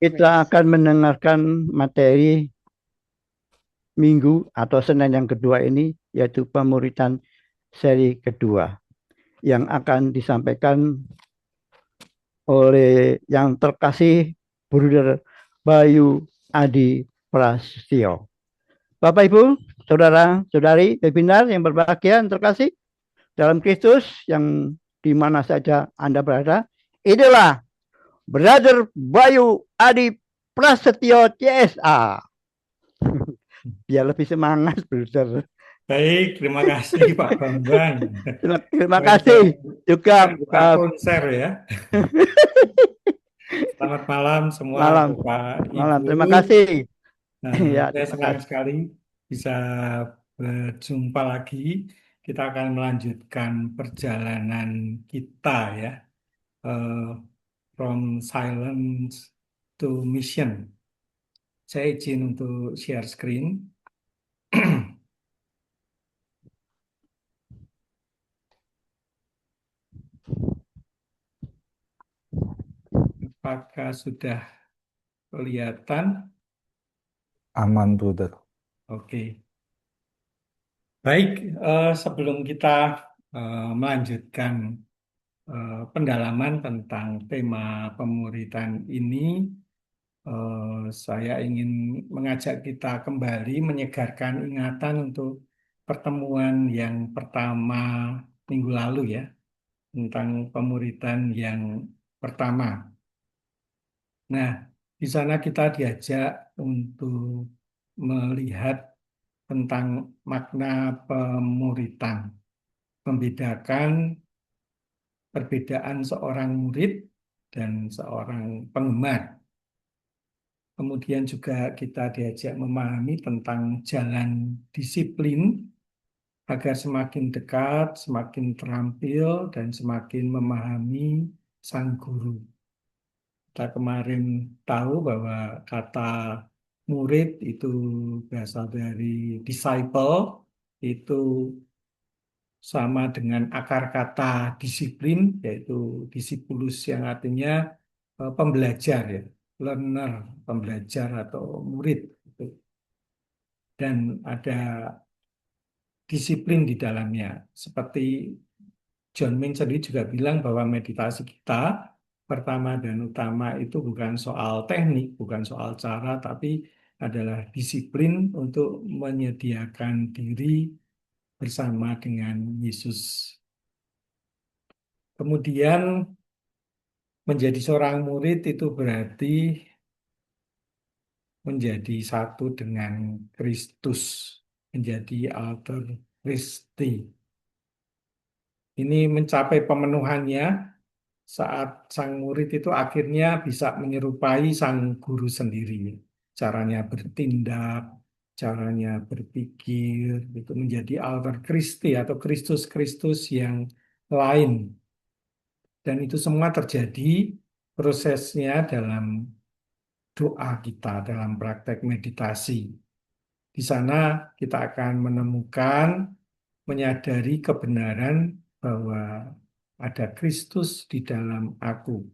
Kita akan mendengarkan materi minggu atau Senin yang kedua ini, yaitu pemuritan seri kedua yang akan disampaikan oleh yang terkasih Bruder Bayu Adi Prasetyo. Bapak Ibu, Saudara, Saudari, webinar yang berbahagia, yang terkasih dalam Kristus, yang di mana saja Anda berada, inilah Brother Bayu Adi Prasetyo CSA. Biar lebih semangat, Brother. Baik, terima kasih Pak Bambang. Terima Baik, kasih juga buka konser ya. Selamat malam semua malam Bapak malam. Ibu. Terima kasih. Ya, Saya terima senang kasih. sekali bisa berjumpa lagi. Kita akan melanjutkan perjalanan kita ya, eh, from silence to mission. Saya izin untuk share screen. Apakah sudah kelihatan? Aman, Brother. Oke. Baik, sebelum kita melanjutkan pendalaman tentang tema pemuritan ini, saya ingin mengajak kita kembali menyegarkan ingatan untuk pertemuan yang pertama minggu lalu ya, tentang pemuritan yang pertama. Nah, di sana kita diajak untuk melihat tentang makna pemuritan, membedakan perbedaan seorang murid dan seorang penggemar. Kemudian juga kita diajak memahami tentang jalan disiplin agar semakin dekat, semakin terampil, dan semakin memahami sang guru. Kita kemarin tahu bahwa kata murid itu berasal dari disciple, itu sama dengan akar kata disiplin, yaitu disipulus yang artinya pembelajar ya, learner, pembelajar atau murid. Gitu. Dan ada disiplin di dalamnya. Seperti John Ming sendiri juga bilang bahwa meditasi kita pertama dan utama itu bukan soal teknik, bukan soal cara, tapi adalah disiplin untuk menyediakan diri bersama dengan Yesus. Kemudian menjadi seorang murid itu berarti menjadi satu dengan Kristus, menjadi alter Christi. Ini mencapai pemenuhannya saat sang murid itu akhirnya bisa menyerupai sang guru sendiri. Caranya bertindak, caranya berpikir, itu menjadi alter Christi atau Kristus-Kristus yang lain. Dan itu semua terjadi prosesnya dalam doa kita, dalam praktek meditasi. Di sana kita akan menemukan, menyadari kebenaran bahwa ada Kristus di dalam aku.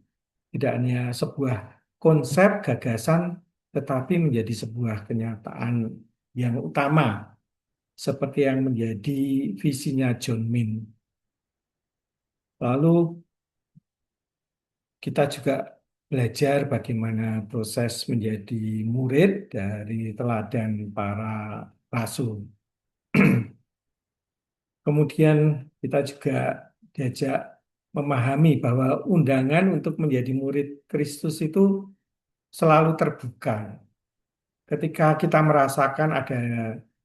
Tidak hanya sebuah konsep, gagasan, tetapi menjadi sebuah kenyataan yang utama, seperti yang menjadi visinya John Min. Lalu kita juga belajar bagaimana proses menjadi murid dari teladan para rasul. Kemudian kita juga diajak memahami bahwa undangan untuk menjadi murid Kristus itu selalu terbuka. Ketika kita merasakan ada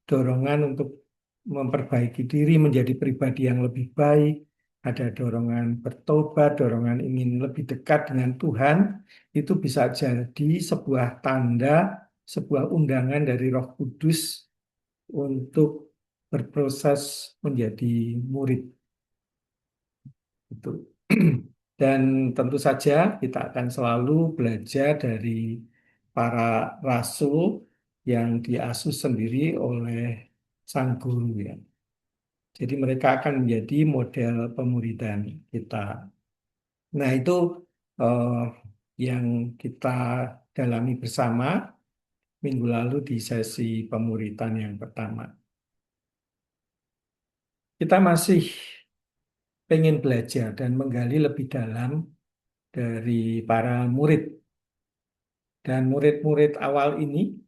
dorongan untuk memperbaiki diri menjadi pribadi yang lebih baik, ada dorongan bertobat, dorongan ingin lebih dekat dengan Tuhan, itu bisa jadi sebuah tanda, sebuah undangan dari Roh Kudus untuk berproses menjadi murid. Itu. Dan tentu saja kita akan selalu belajar dari para rasul yang diasuh sendiri oleh sang guru ya. Jadi mereka akan menjadi model pemuridan kita. Nah itu eh, yang kita dalami bersama minggu lalu di sesi pemuritan yang pertama. Kita masih pengen belajar dan menggali lebih dalam dari para murid. Dan murid-murid awal ini,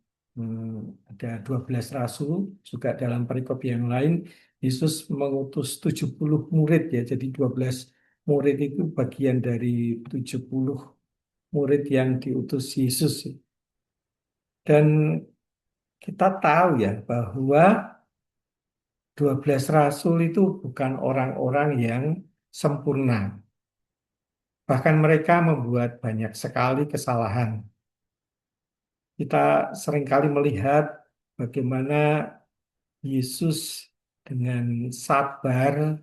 ada 12 rasul, juga dalam perikop yang lain, Yesus mengutus 70 murid ya, jadi 12 murid itu bagian dari 70 murid yang diutus Yesus. Dan kita tahu ya bahwa 12 rasul itu bukan orang-orang yang sempurna. Bahkan mereka membuat banyak sekali kesalahan. Kita seringkali melihat bagaimana Yesus dengan sabar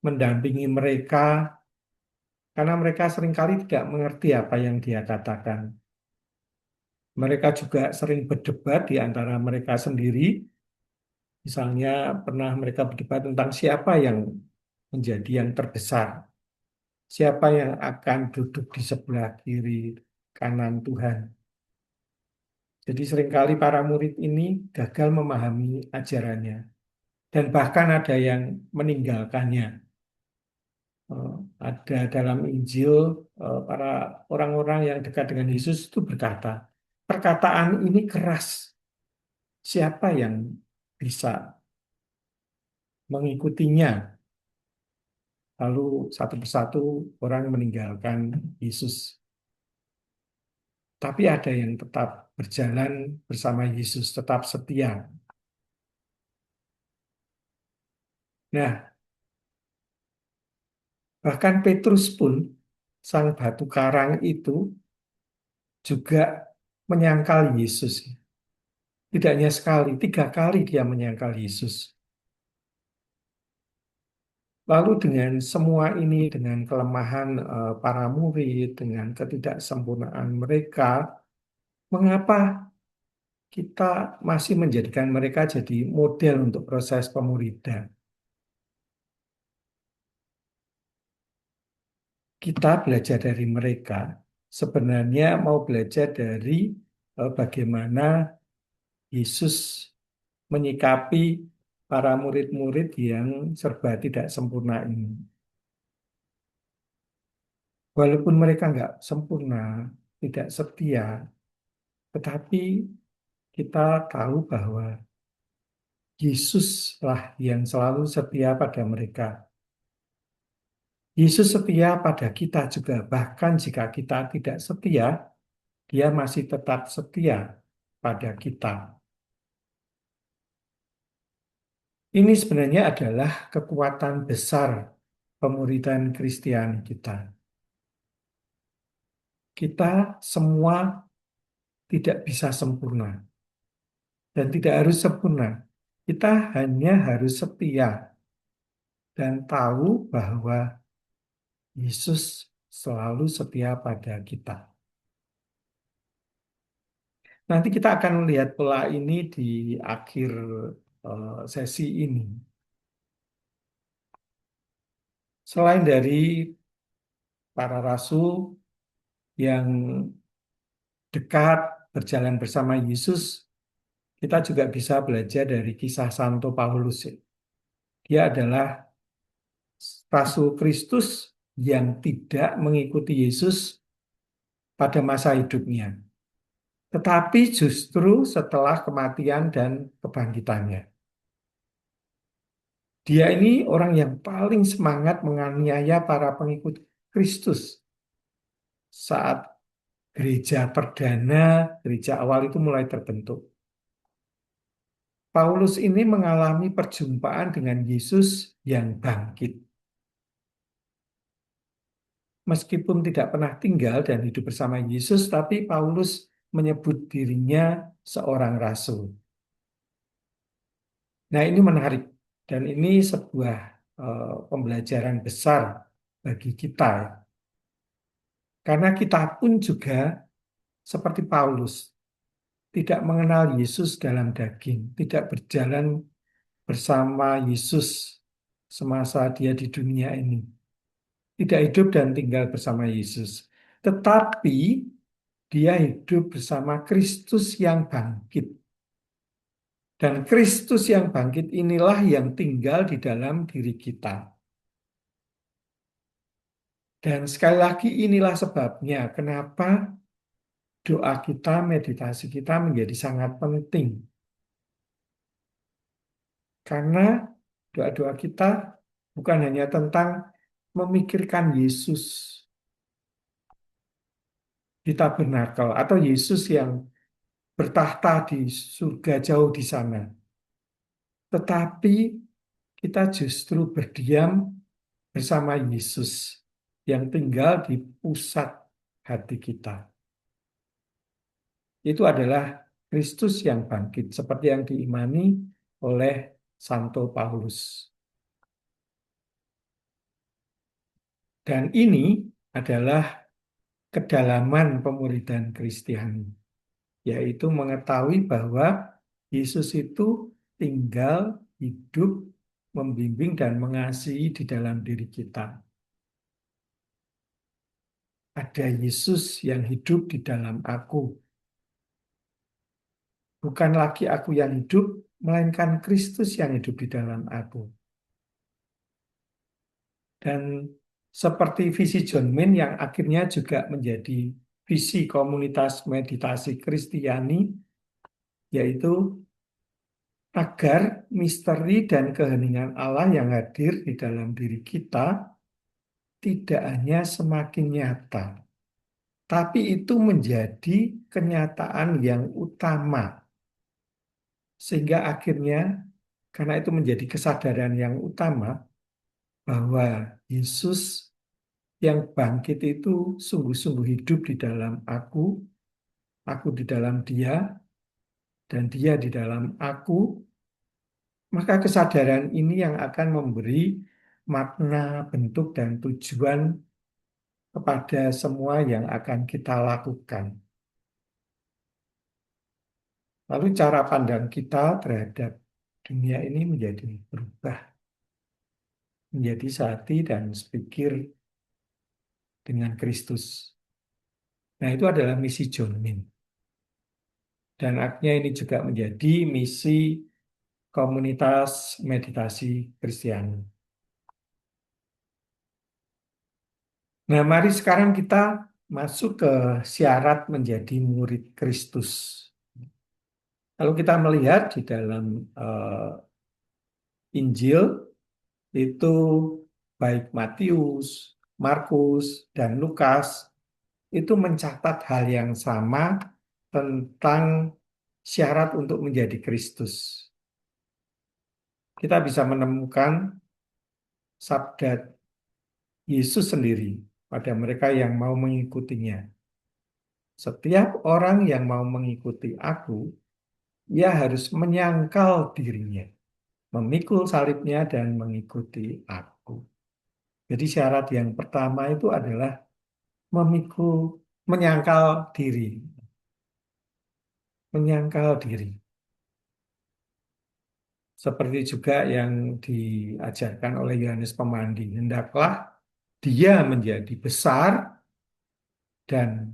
mendampingi mereka karena mereka seringkali tidak mengerti apa yang dia katakan. Mereka juga sering berdebat di antara mereka sendiri. Misalnya pernah mereka berdebat tentang siapa yang menjadi yang terbesar, siapa yang akan duduk di sebelah kiri kanan Tuhan. Jadi seringkali para murid ini gagal memahami ajarannya dan bahkan ada yang meninggalkannya. Eh, Ada dalam Injil, para orang-orang yang dekat dengan Yesus itu berkata, perkataan ini keras. Siapa yang bisa mengikutinya? Lalu satu persatu orang meninggalkan Yesus. Tapi ada yang tetap berjalan bersama Yesus, tetap setia. Nah, bahkan Petrus pun, sang batu karang itu juga menyangkal Yesus. Tidak hanya sekali, 3 kali dia menyangkal Yesus. Lalu dengan semua ini, dengan kelemahan para murid, dengan ketidaksempurnaan mereka, mengapa kita masih menjadikan mereka jadi model untuk proses pemuridan? Kita belajar dari mereka, sebenarnya mau belajar dari bagaimana Yesus menyikapi para murid-murid yang serba tidak sempurna ini. Walaupun mereka nggak sempurna, tidak setia, tetapi kita tahu bahwa Yesuslah yang selalu setia pada mereka. Yesus setia pada kita juga, bahkan jika kita tidak setia, dia masih tetap setia pada kita. Ini sebenarnya adalah kekuatan besar pemuridan Kristiani kita. Kita semua tidak bisa sempurna dan tidak harus sempurna. Kita hanya harus setia dan tahu bahwa Yesus selalu setia pada kita. Nanti kita akan melihat pola ini di akhir sesi ini. Selain dari para rasul yang dekat berjalan bersama Yesus, kita juga bisa belajar dari kisah Santo Paulus. Dia adalah Rasul Kristus yang tidak mengikuti Yesus pada masa hidupnya, tetapi justru setelah kematian dan kebangkitannya. Dia ini orang yang paling semangat menganiaya para pengikut Kristus saat gereja perdana, gereja awal itu mulai terbentuk. Paulus ini mengalami perjumpaan dengan Yesus yang bangkit. Meskipun tidak pernah tinggal dan hidup bersama Yesus, tapi Paulus menyebut dirinya seorang rasul. Nah, ini menarik dan ini sebuah pembelajaran besar bagi kita. Karena kita pun juga seperti Paulus, tidak mengenal Yesus dalam daging, tidak berjalan bersama Yesus semasa dia di dunia ini. Tidak hidup dan tinggal bersama Yesus. tetapi dia hidup bersama Kristus yang bangkit. Dan Kristus yang bangkit inilah yang tinggal di dalam diri kita. Dan sekali lagi inilah sebabnya kenapa doa kita, meditasi kita menjadi sangat penting. Karena doa-doa kita bukan hanya tentang memikirkan Yesus di tabernakel atau Yesus yang bertahta di surga jauh di sana. Tetapi kita justru berdiam bersama Yesus yang tinggal di pusat hati kita. Itu adalah Kristus yang bangkit, seperti yang diimani oleh Santo Paulus. Dan ini adalah kedalaman pemuridan Kristiani, yaitu mengetahui bahwa Yesus itu tinggal, hidup, membimbing, dan mengasihi di dalam diri kita. Ada Yesus yang hidup di dalam aku. Bukan lagi aku yang hidup, melainkan Kristus yang hidup di dalam aku. Dan seperti visi John Min yang akhirnya juga menjadi visi komunitas meditasi Kristiani, yaitu agar misteri dan keheningan Allah yang hadir di dalam diri kita tidak hanya semakin nyata, tapi itu menjadi kenyataan yang utama. Sehingga akhirnya, karena itu menjadi kesadaran yang utama, bahwa Yesus yang bangkit itu sungguh-sungguh hidup di dalam aku di dalam dia, dan dia di dalam aku, maka kesadaran ini yang akan memberi makna, bentuk, dan tujuan kepada semua yang akan kita lakukan. Lalu cara pandang kita terhadap dunia ini menjadi berubah, menjadi sehati dan sepikir dengan Kristus. Nah, itu adalah misi John Min. Dan akhirnya ini juga menjadi misi komunitas meditasi Kristiani. Nah, mari sekarang kita masuk ke syarat menjadi murid Kristus. Kalau kita melihat di dalam Injil, itu baik Matius, Markus, dan Lukas, itu mencatat hal yang sama tentang syarat untuk menjadi Kristus. Kita bisa menemukan sabda Yesus sendiri pada mereka yang mau mengikutinya. Setiap orang yang mau mengikuti aku, ia harus menyangkal dirinya, memikul salibnya dan mengikuti aku. Jadi syarat yang pertama itu adalah memikul, menyangkal diri. Menyangkal diri. Seperti juga yang diajarkan oleh Yohanes Pemandi. Hendaklah dia menjadi besar dan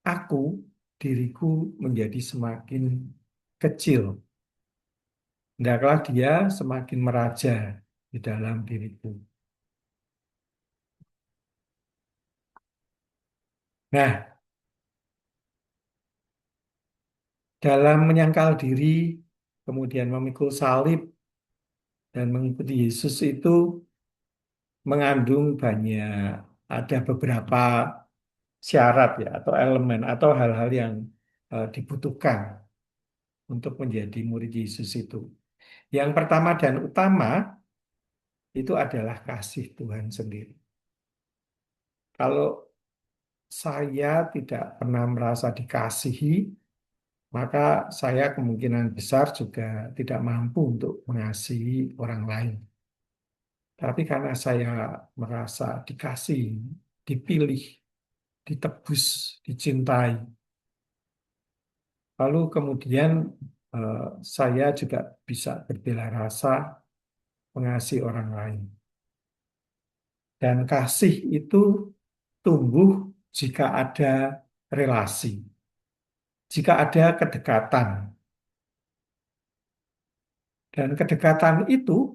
aku, diriku menjadi semakin kecil. Hendaklah dia semakin meraja di dalam diriku. Nah, dalam menyangkal diri, kemudian memikul salib, dan mengikuti Yesus itu mengandung banyak, ada beberapa syarat ya, atau elemen, atau hal-hal yang dibutuhkan untuk menjadi murid Yesus itu. Yang pertama dan utama itu adalah kasih Tuhan sendiri. Kalau saya tidak pernah merasa dikasihi, maka saya kemungkinan besar juga tidak mampu untuk mengasihi orang lain. Tapi karena saya merasa dikasih, dipilih, ditebus, dicintai, lalu kemudian eh, saya juga bisa berbela rasa mengasihi orang lain. Dan kasih itu tumbuh jika ada relasi, jika ada kedekatan. Dan kedekatan itu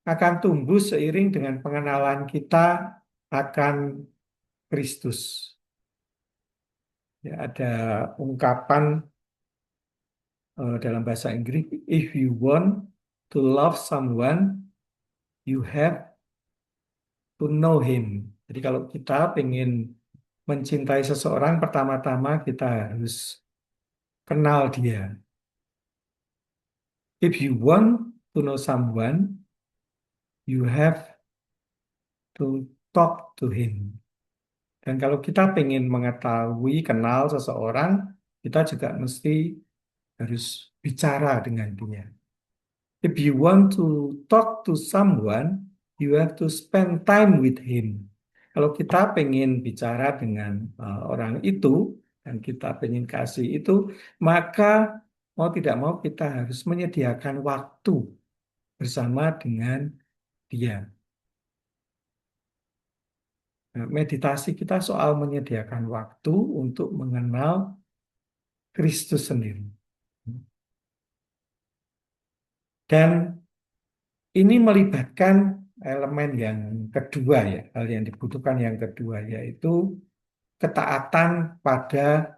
akan tumbuh seiring dengan pengenalan kita akan Kristus. Ya, ada ungkapan dalam bahasa Inggris, if you want to love someone, you have to know him. Jadi kalau kita ingin mencintai seseorang, pertama-tama kita harus kenal dia. If you want to know someone, you have to talk to him. Dan kalau kita ingin mengetahui, kenal seseorang, kita juga mesti harus bicara dengan dia. If you want to talk to someone, you have to spend time with him. Kalau kita pengen bicara dengan orang itu dan kita pengen kasih itu, maka mau tidak mau kita harus menyediakan waktu bersama dengan dia. Nah, meditasi kita soal menyediakan waktu untuk mengenal Kristus sendiri. Dan ini melibatkan elemen yang kedua ya, hal yang dibutuhkan yang kedua yaitu ketaatan pada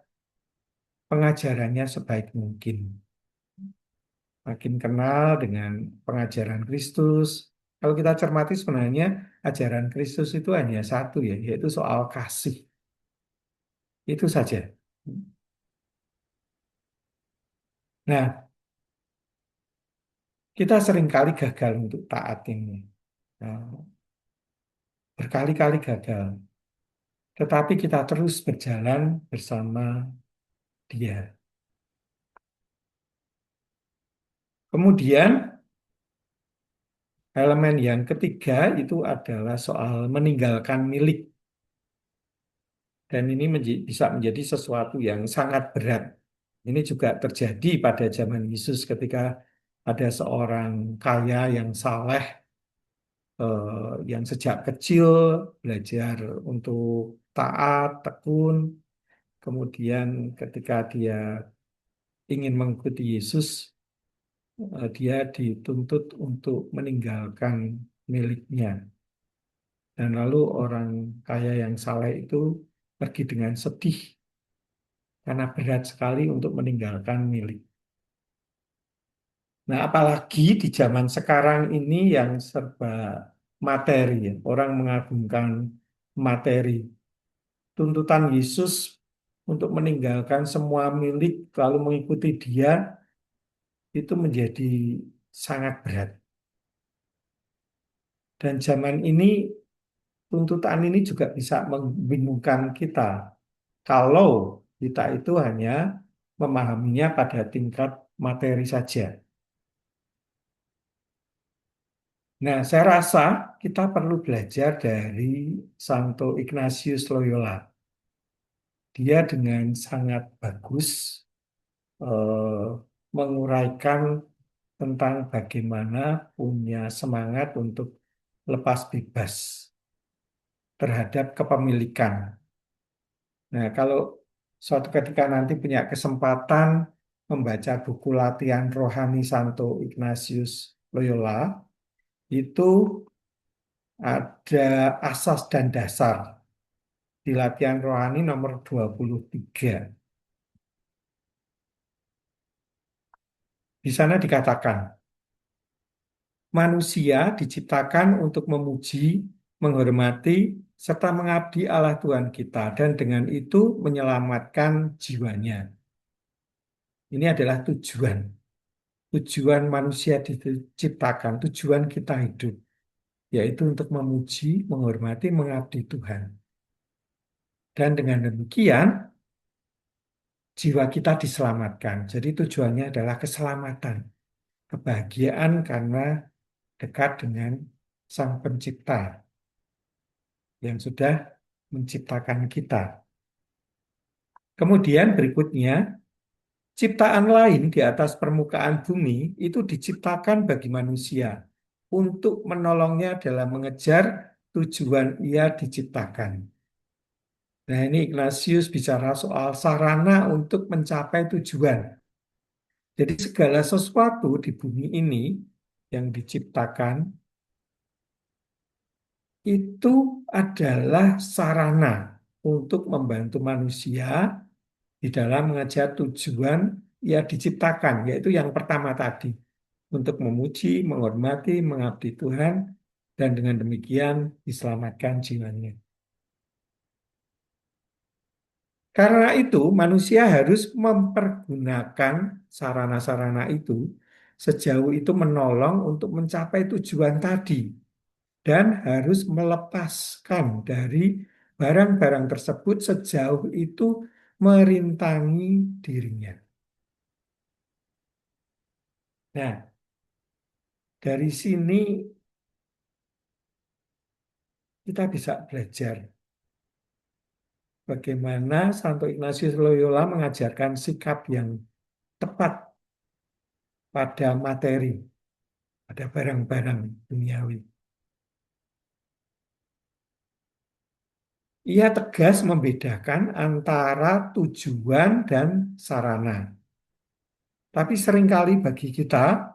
pengajarannya sebaik mungkin. Makin kenal dengan pengajaran Kristus. Kalau kita cermati sebenarnya ajaran Kristus itu hanya satu ya, yaitu soal kasih. Itu saja. Nah, kita seringkali gagal untuk taat ini. Nah, berkali-kali gagal. Tetapi kita terus berjalan bersama dia. Kemudian elemen yang ketiga itu adalah soal meninggalkan milik. Dan ini bisa menjadi sesuatu yang sangat berat. Ini juga terjadi pada zaman Yesus ketika ada seorang kaya yang saleh, yang sejak kecil belajar untuk taat, tekun. Kemudian ketika dia ingin mengikuti Yesus, dia dituntut untuk meninggalkan miliknya. Dan lalu orang kaya yang saleh itu pergi dengan sedih karena berat sekali untuk meninggalkan milik. Nah, apalagi di zaman sekarang ini yang serba materi, ya. Orang mengagungkan materi. Tuntutan Yesus untuk meninggalkan semua milik lalu mengikuti dia itu menjadi sangat berat. Dan zaman ini tuntutan ini juga bisa membingungkan kita kalau kita itu hanya memahaminya pada tingkat materi saja. Nah, saya rasa kita perlu belajar dari Santo Ignatius Loyola. Dia dengan sangat bagus eh, menguraikan tentang bagaimana punya semangat untuk lepas bebas terhadap kepemilikan. Nah, kalau suatu ketika nanti punya kesempatan membaca buku latihan rohani Santo Ignatius Loyola, itu ada asas dan dasar di latihan rohani nomor 23. Di sana dikatakan, manusia diciptakan untuk memuji, menghormati, serta mengabdi Allah Tuhan kita, dan dengan itu menyelamatkan jiwanya. Ini adalah tujuan. Tujuan manusia diciptakan, tujuan kita hidup, yaitu untuk memuji, menghormati, mengabdi Tuhan. Dan dengan demikian, jiwa kita diselamatkan. Jadi tujuannya adalah keselamatan, kebahagiaan karena dekat dengan Sang Pencipta yang sudah menciptakan kita. Kemudian berikutnya, ciptaan lain di atas permukaan bumi itu diciptakan bagi manusia untuk menolongnya dalam mengejar tujuan ia diciptakan. Nah, ini Ignatius bicara soal sarana untuk mencapai tujuan. Jadi segala sesuatu di bumi ini yang diciptakan itu adalah sarana untuk membantu manusia di dalam mengejar tujuan yang diciptakan, yaitu yang pertama tadi, untuk memuji, menghormati, mengabdi Tuhan, dan dengan demikian diselamatkan jiwanya. Karena itu, manusia harus mempergunakan sarana-sarana itu sejauh itu menolong untuk mencapai tujuan tadi, dan harus melepaskan dari barang-barang tersebut sejauh itu merintangi dirinya. Nah, dari sini kita bisa belajar bagaimana Santo Ignatius Loyola mengajarkan sikap yang tepat pada materi, pada barang-barang duniawi. Ia tegas membedakan antara tujuan dan sarana. Tapi seringkali bagi kita,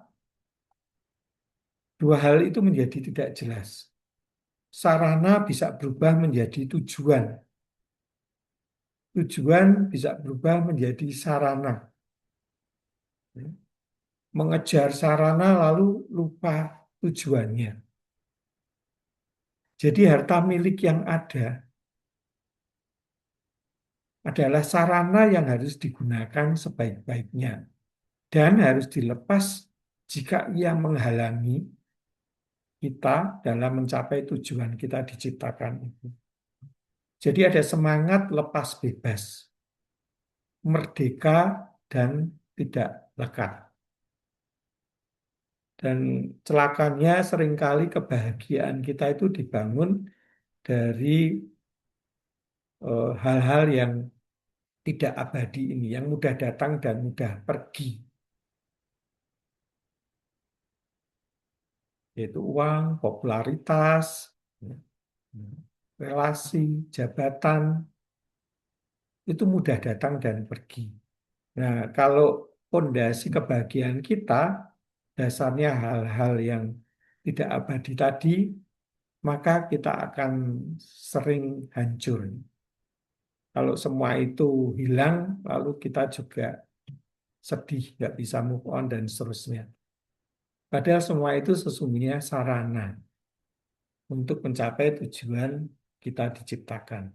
dua hal itu menjadi tidak jelas. Sarana bisa berubah menjadi tujuan. Tujuan bisa berubah menjadi sarana. Mengejar sarana lalu lupa tujuannya. Jadi harta milik yang ada adalah sarana yang harus digunakan sebaik-baiknya dan harus dilepas jika ia menghalangi kita dalam mencapai tujuan kita diciptakan itu. Jadi ada semangat lepas bebas, merdeka dan tidak lekat. Dan celakanya seringkali kebahagiaan kita itu dibangun dari hal-hal yang tidak abadi ini, yang mudah datang dan mudah pergi. Yaitu uang, popularitas, relasi, jabatan, itu mudah datang dan pergi. Nah, kalau fondasi kebahagiaan kita dasarnya hal-hal yang tidak abadi tadi, maka kita akan sering hancur. Kalau semua itu hilang, lalu kita juga sedih, nggak bisa move on, dan seterusnya. Padahal semua itu sesungguhnya sarana untuk mencapai tujuan kita diciptakan.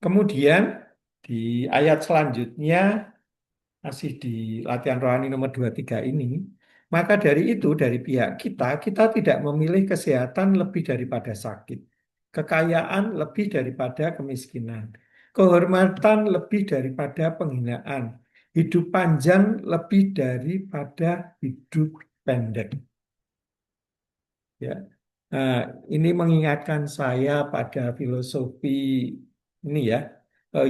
Kemudian di ayat selanjutnya, masih di latihan rohani nomor 23 ini, maka dari itu, dari pihak kita, kita tidak memilih kesehatan lebih daripada sakit, kekayaan lebih daripada kemiskinan, kehormatan lebih daripada penghinaan, hidup panjang lebih daripada hidup pendek. Ya, nah, ini mengingatkan saya pada filosofi ini ya,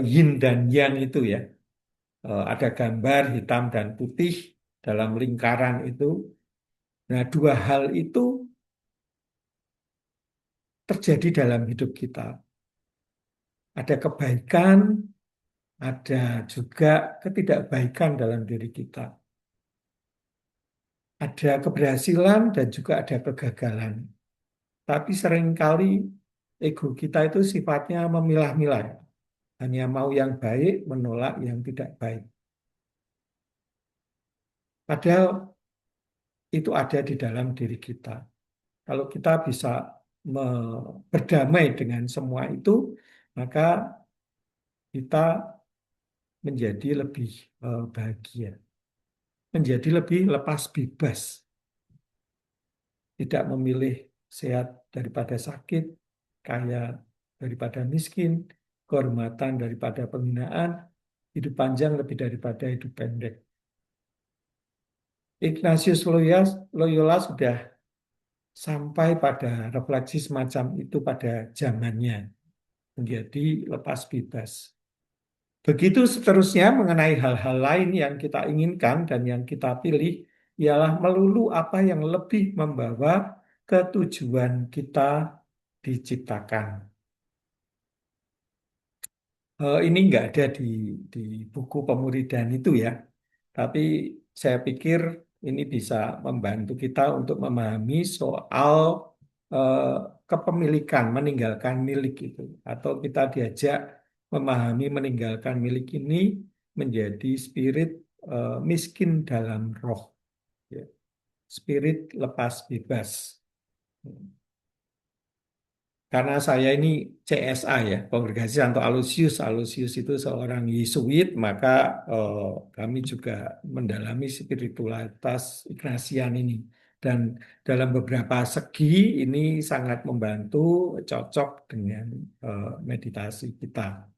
yin dan yang itu ya. Ada gambar hitam dan putih dalam lingkaran itu. Nah, dua hal itu terjadi dalam hidup kita. Ada kebaikan, ada juga ketidakbaikan dalam diri kita. Ada keberhasilan dan juga ada kegagalan. Tapi seringkali ego kita itu sifatnya memilah-milah. Hanya mau yang baik, menolak yang tidak baik. Padahal itu ada di dalam diri kita. Kalau kita bisa berdamai dengan semua itu, maka kita menjadi lebih bahagia, menjadi lebih lepas bebas, tidak memilih sehat daripada sakit, kaya daripada miskin, kehormatan daripada penghinaan, hidup panjang lebih daripada hidup pendek. Ignatius Loyola sudah sampai pada refleksi semacam itu pada zamannya, menjadi lepas bebas. Begitu seterusnya mengenai hal-hal lain yang kita inginkan dan yang kita pilih ialah melulu apa yang lebih membawa ke tujuan kita diciptakan. Ini nggak ada di buku pemuridan itu ya, tapi saya pikir ini bisa membantu kita untuk memahami soal eh, kepemilikan, meninggalkan milik itu, atau kita diajak memahami meninggalkan milik ini menjadi spirit miskin dalam roh, ya. Spirit lepas bebas. Karena saya ini CSA ya, Kongregasi Santo Aloysius. Aloysius itu seorang Yesuit, maka eh, kami juga mendalami spiritualitas Ignatian ini. Dan dalam beberapa segi ini sangat membantu, cocok dengan meditasi kita.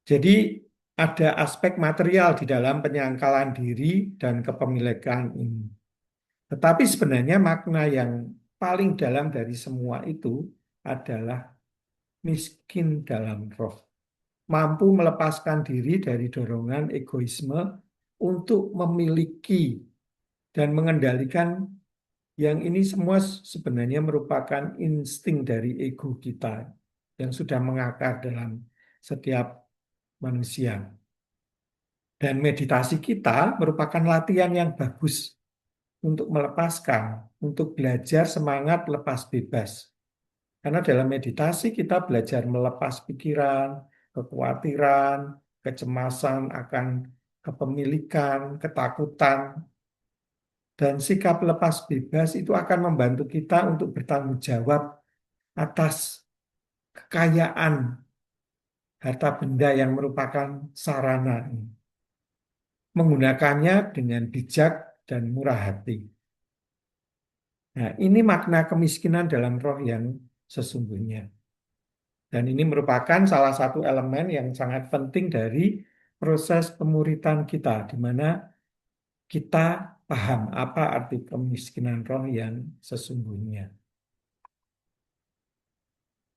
Jadi ada aspek material di dalam penyangkalan diri dan kepemilikan ini. Tetapi sebenarnya makna yang paling dalam dari semua itu adalah miskin dalam roh, mampu melepaskan diri dari dorongan egoisme untuk memiliki dan mengendalikan yang ini semua sebenarnya merupakan insting dari ego kita yang sudah mengakar dalam setiap manusia. Dan meditasi kita merupakan latihan yang bagus untuk melepaskan, untuk belajar semangat lepas bebas. Karena dalam meditasi kita belajar melepas pikiran, kekhawatiran, kecemasan akan kepemilikan, ketakutan, dan sikap lepas bebas itu akan membantu kita untuk bertanggung jawab atas kekayaan harta benda yang merupakan sarana ini. Menggunakannya dengan bijak dan murah hati. Nah, ini makna kemiskinan dalam roh yang sesungguhnya. Dan ini merupakan salah satu elemen yang sangat penting dari proses pemuritan kita, di mana kita paham apa arti kemiskinan roh yang sesungguhnya.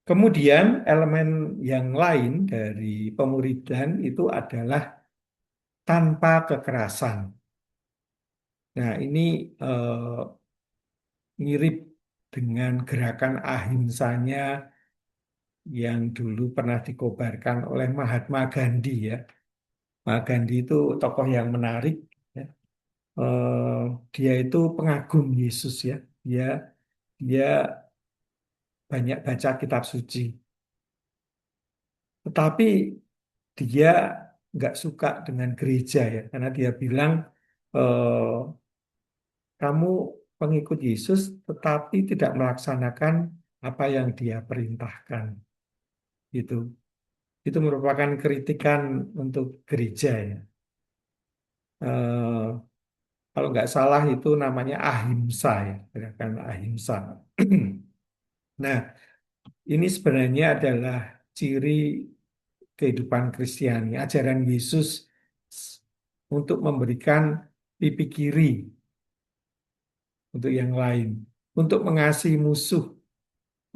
Kemudian elemen yang lain dari pemuridan itu adalah tanpa kekerasan. Nah, ini mirip dengan gerakan ahimsanya yang dulu pernah dikobarkan oleh Mahatma Gandhi ya. Mahatma Gandhi itu tokoh yang menarik ya. Eh, dia itu pengagum Yesus ya. Dia dia banyak baca kitab suci. Tetapi dia nggak suka dengan gereja ya, karena dia bilang eh, kamu pengikut Yesus tetapi tidak melaksanakan apa yang dia perintahkan. Itu itu merupakan kritikan untuk gereja ya. Eh, Kalau nggak salah itu namanya ahimsa ya, gerakan ahimsa. Nah, ini sebenarnya adalah ciri kehidupan Kristiani, ajaran Yesus untuk memberikan pipi kiri untuk yang lain, untuk mengasihi musuh,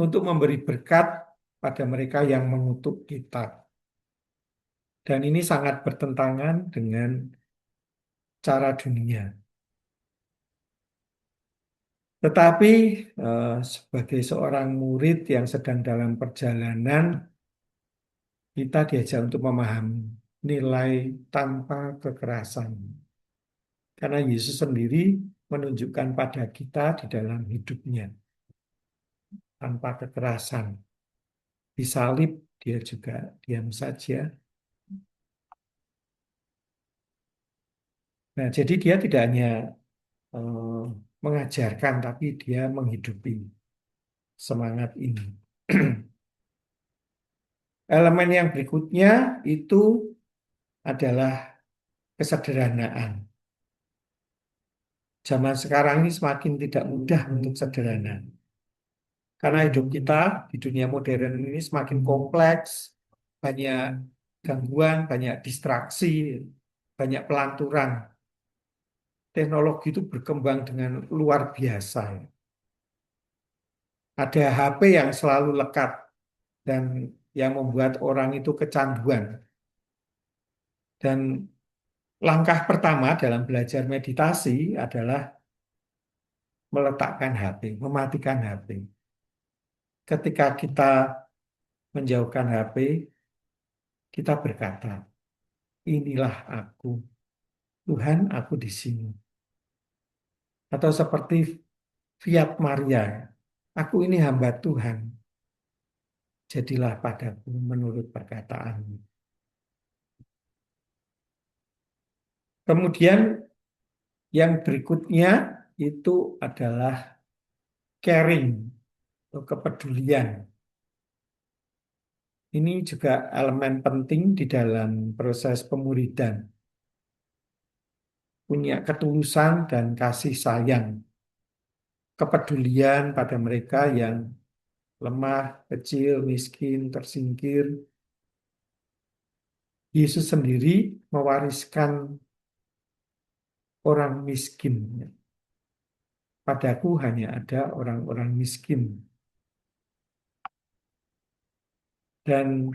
untuk memberi berkat pada mereka yang mengutuk kita. Dan ini sangat bertentangan dengan cara dunia. Tetapi sebagai seorang murid yang sedang dalam perjalanan, kita diajak untuk memahami nilai tanpa kekerasan. Karena Yesus sendiri menunjukkan pada kita di dalam hidupnya tanpa kekerasan. Disalib dia juga diam saja. Nah, jadi dia tidak hanya eh, mengajarkan, tapi dia menghidupi semangat ini. Elemen yang berikutnya itu adalah kesederhanaan. Zaman sekarang ini semakin tidak mudah untuk sederhana. Karena hidup kita di dunia modern ini semakin kompleks, banyak gangguan, banyak distraksi, banyak pelanturan. Teknologi itu berkembang dengan luar biasa. Ada HP yang selalu lekat dan yang membuat orang itu kecanduan. Dan langkah pertama dalam belajar meditasi adalah meletakkan HP, mematikan HP. Ketika kita menjauhkan HP, kita berkata, inilah aku, Tuhan aku di sini. Atau seperti fiat Maria, aku ini hamba Tuhan, jadilah padaku menurut perkataanmu. Kemudian yang berikutnya itu adalah caring atau kepedulian. Ini juga elemen penting di dalam proses pemuridan. Punya ketulusan dan kasih sayang. Kepedulian pada mereka yang lemah, kecil, miskin, tersingkir. Yesus sendiri mewariskan orang miskin. Padaku hanya ada orang-orang miskin. Dan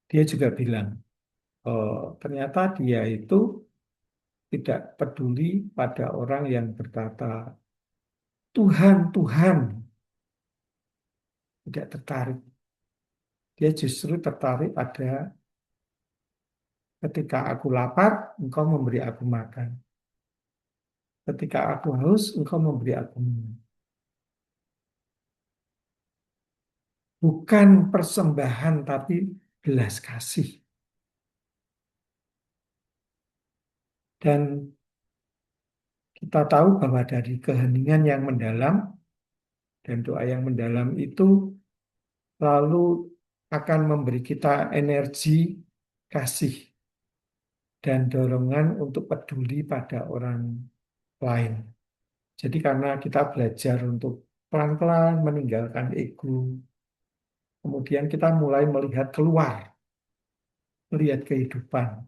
dia juga bilang, ternyata dia itu tidak peduli pada orang yang berkata, Tuhan, Tuhan. Tidak tertarik. Dia justru tertarik pada ketika aku lapar, engkau memberi aku makan. Ketika aku haus, engkau memberi aku minum. Bukan persembahan, tapi belas kasih. Dan kita tahu bahwa dari keheningan yang mendalam dan doa yang mendalam itu lalu akan memberi kita energi kasih dan dorongan untuk peduli pada orang lain. Jadi karena kita belajar untuk pelan-pelan meninggalkan ego, kemudian kita mulai melihat keluar, melihat kehidupan.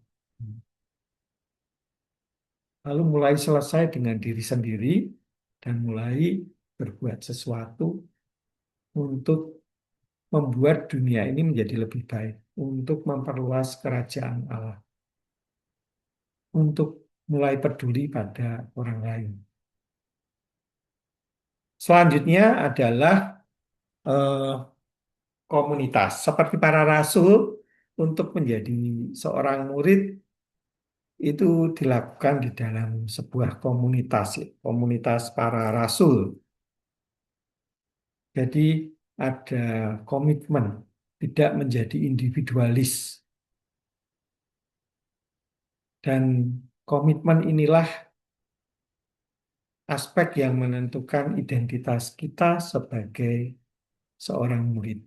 Lalu mulai selesai dengan diri sendiri dan mulai berbuat sesuatu untuk membuat dunia ini menjadi lebih baik, untuk memperluas kerajaan Allah, untuk mulai peduli pada orang lain. Selanjutnya adalah eh, komunitas. Seperti para rasul, untuk menjadi seorang murid itu dilakukan di dalam sebuah komunitas, ya, komunitas para rasul. Jadi ada komitmen, tidak menjadi individualis. Dan komitmen inilah aspek yang menentukan identitas kita sebagai seorang murid.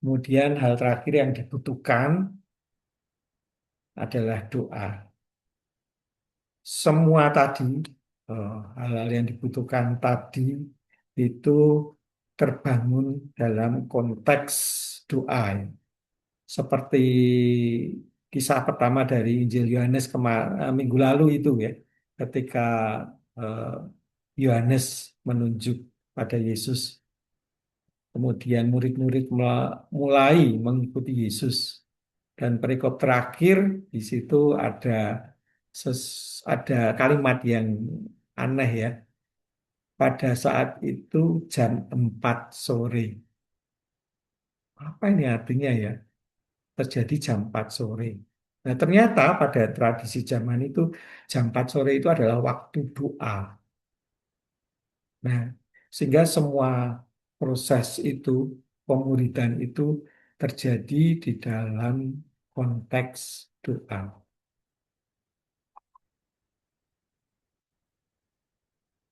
Kemudian hal terakhir yang dibutuhkan adalah doa. Semua tadi, hal-hal yang dibutuhkan tadi itu terbangun dalam konteks doa. Seperti kisah pertama dari Injil Yohanes minggu lalu itu ya, ketika eh, Yohanes menunjuk pada Yesus, kemudian murid-murid mulai mengikuti Yesus. Dan perikop terakhir di situ ada kalimat yang aneh ya. Pada saat itu jam 4 sore. Apa ini artinya ya? Terjadi jam 4 sore. Nah, ternyata pada tradisi zaman itu jam 4 sore itu adalah waktu doa. Nah, sehingga semua proses itu, pemuridan itu terjadi di dalam konteks doa.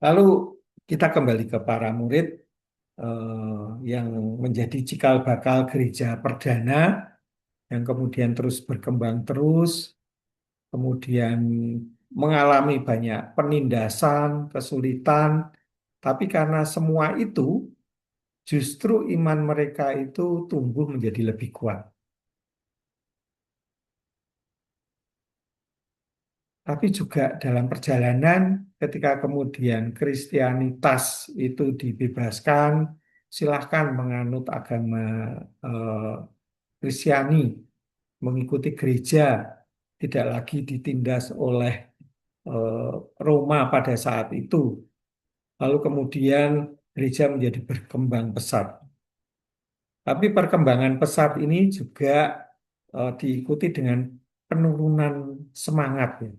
Lalu kita kembali ke para murid yang menjadi cikal bakal gereja perdana yang kemudian terus berkembang terus, kemudian mengalami banyak penindasan, kesulitan, tapi karena semua itu justru iman mereka itu tumbuh menjadi lebih kuat. Tapi juga dalam perjalanan ketika kemudian Kristianitas itu dibebaskan, silahkan menganut agama eh, Kristiani, mengikuti gereja, tidak lagi ditindas oleh eh, Roma pada saat itu. Lalu kemudian gereja menjadi berkembang pesat. Tapi perkembangan pesat ini juga diikuti dengan penurunan semangat, ya.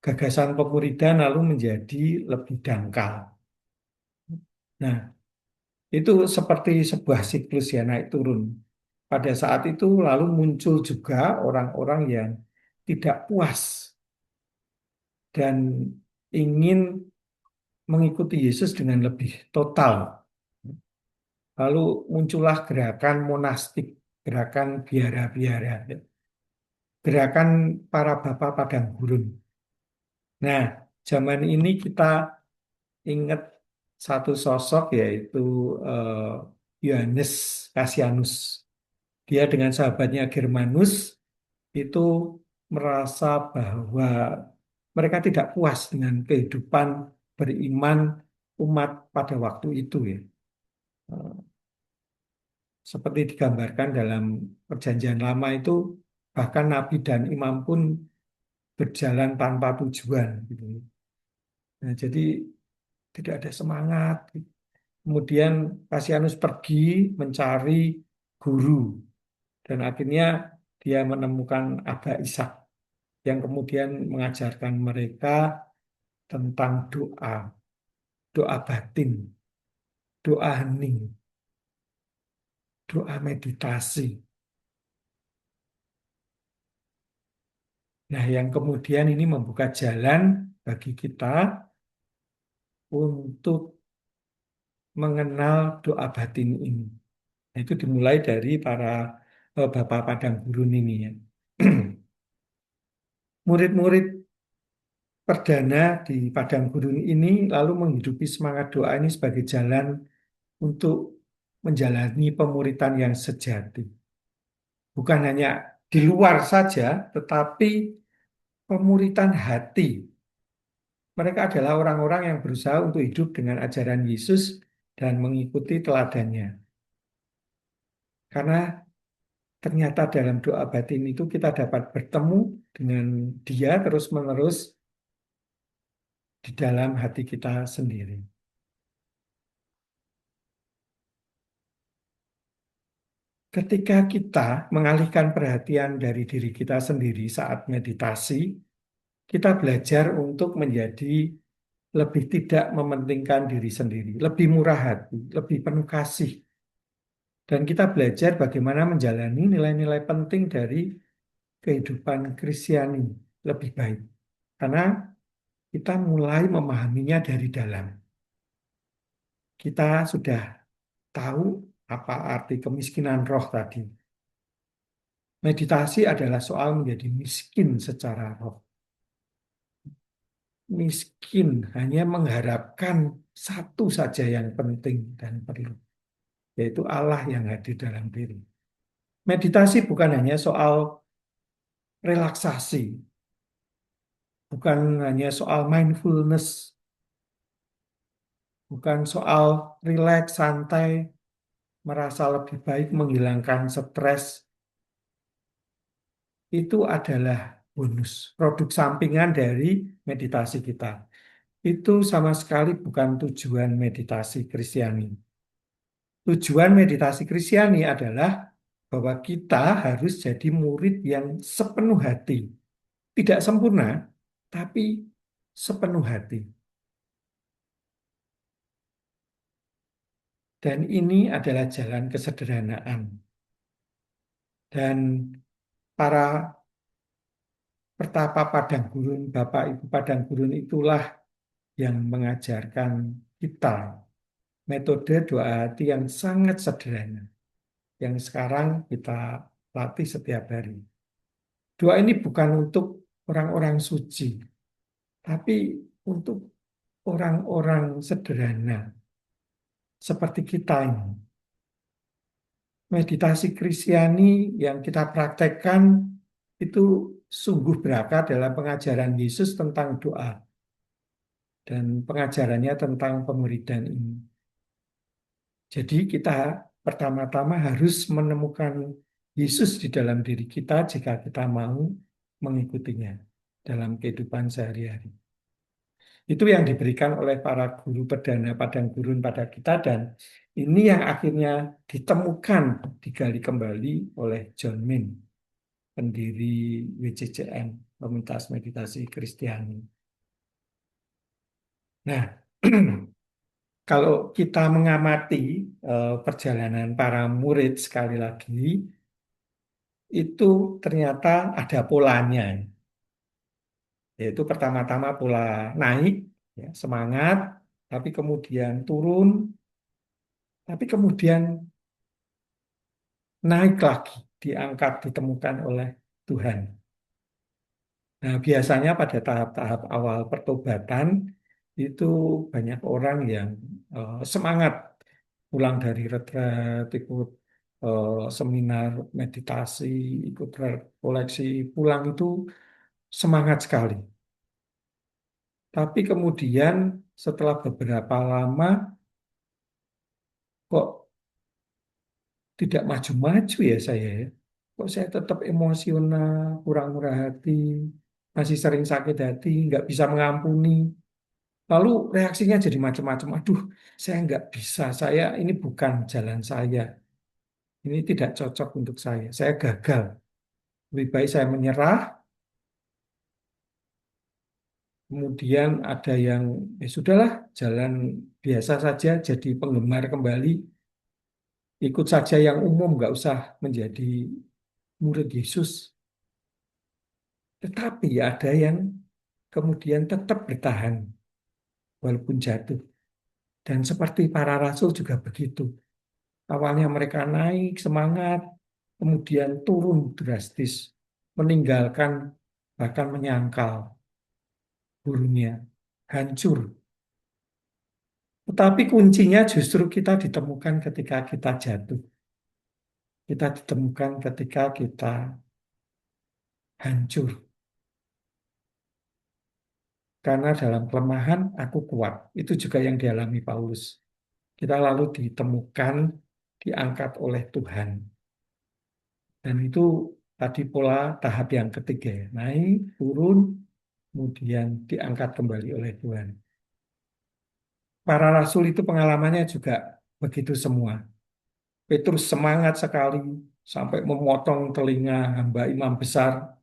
Gagasan pemuridan lalu menjadi lebih dangkal. Nah, itu seperti sebuah siklus ya, naik turun. Pada saat itu lalu muncul juga orang-orang yang tidak puas dan ingin mengikuti Yesus dengan lebih total. Lalu muncullah gerakan monastik, gerakan biara-biara, gerakan para bapak padang gurun. Nah, zaman ini kita ingat satu sosok yaitu eh, Yohanes Cassianus. Dia dengan sahabatnya Germanus itu merasa bahwa mereka tidak puas dengan kehidupan beriman umat pada waktu itu, ya. Eh, Seperti digambarkan dalam Perjanjian Lama itu, bahkan nabi dan imam pun berjalan tanpa tujuan, gitu. Nah, jadi tidak ada semangat. Kemudian Kasianus pergi mencari guru dan akhirnya dia menemukan Abba Ishak yang kemudian mengajarkan mereka tentang doa, doa batin, doa hening, doa meditasi. Nah, yang kemudian ini membuka jalan bagi kita untuk mengenal doa batin ini. Nah, itu dimulai dari para Bapak Padang Gurun ini, ya. Murid-murid perdana di Padang Gurun ini lalu menghidupi semangat doa ini sebagai jalan untuk menjalani pemuritan yang sejati. Bukan hanya di luar saja, tetapi pemuritan hati. Mereka adalah orang-orang yang berusaha untuk hidup dengan ajaran Yesus dan mengikuti teladannya. Karena ternyata dalam doa batin itu kita dapat bertemu dengan Dia terus-menerus di dalam hati kita sendiri. Ketika kita mengalihkan perhatian dari diri kita sendiri saat meditasi, kita belajar untuk menjadi lebih tidak mementingkan diri sendiri, lebih murah hati, lebih penuh kasih. Dan kita belajar bagaimana menjalani nilai-nilai penting dari kehidupan Kristiani lebih baik. Karena kita mulai memahaminya dari dalam. Kita sudah tahu apa arti kemiskinan roh tadi. Meditasi adalah soal menjadi miskin secara roh. Miskin hanya mengharapkan satu saja yang penting dan perlu, yaitu Allah yang hadir dalam diri. Meditasi bukan hanya soal relaksasi, bukan hanya soal mindfulness, bukan soal rileks, santai, merasa lebih baik, menghilangkan stres. Itu adalah bonus, produk sampingan dari meditasi kita. Itu sama sekali bukan tujuan meditasi Kristiani. Tujuan meditasi Kristiani adalah bahwa kita harus jadi murid yang sepenuh hati. Tidak sempurna, tapi sepenuh hati. Dan ini adalah jalan kesederhanaan. Dan para pertapa padang gurun, Bapak Ibu padang gurun itulah yang mengajarkan kita metode doa hati yang sangat sederhana, yang sekarang kita latih setiap hari. Doa ini bukan untuk orang-orang suci, tapi untuk orang-orang sederhana seperti kita ini. Meditasi Kristiani yang kita praktekkan itu sungguh berangkat dalam pengajaran Yesus tentang doa dan pengajarannya tentang pemuridan ini. Jadi kita pertama-tama harus menemukan Yesus di dalam diri kita jika kita mau mengikutinya dalam kehidupan sehari-hari. Itu yang diberikan oleh para guru perdana padang gurun pada kita, dan ini yang akhirnya ditemukan, digali kembali oleh John Min, pendiri WCCM, Komunitas Meditasi Kristiani. Nah, kalau kita mengamati perjalanan para murid sekali lagi, itu ternyata ada polanya. Yaitu pertama-tama pola naik, ya, semangat, tapi kemudian turun, tapi kemudian naik lagi, diangkat, ditemukan oleh Tuhan. Nah, biasanya pada tahap-tahap awal pertobatan itu banyak orang yang semangat pulang dari retret, ikut seminar meditasi, ikut koleksi, pulang itu semangat sekali. Tapi kemudian setelah beberapa lama kok tidak maju-maju ya saya ya. Kok saya tetap emosional, kurang murah hati, masih sering sakit hati, nggak bisa mengampuni. Lalu reaksinya jadi macam-macam. Aduh, saya nggak bisa. Saya ini bukan jalan saya. Ini tidak cocok untuk saya. Saya gagal. Lebih baik saya menyerah. Kemudian ada yang ya sudahlah, jalan biasa saja, jadi penggemar kembali. Ikut saja yang umum, nggak usah menjadi murid Yesus. Tetapi ada yang kemudian tetap bertahan walaupun jatuh. Dan seperti para rasul juga begitu. Awalnya mereka naik semangat, kemudian turun drastis, meninggalkan bahkan menyangkal gurunya, hancur. Tetapi kuncinya justru kita ditemukan ketika kita jatuh. Kita ditemukan ketika kita hancur. Karena dalam kelemahan aku kuat. Itu juga yang dialami Paulus. Kita lalu ditemukan, diangkat oleh Tuhan. Dan itu tadi pola tahap yang ketiga, ya. Naik, turun, kemudian diangkat kembali oleh Tuhan. Para rasul itu pengalamannya juga begitu semua. Petrus semangat sekali sampai memotong telinga hamba imam besar.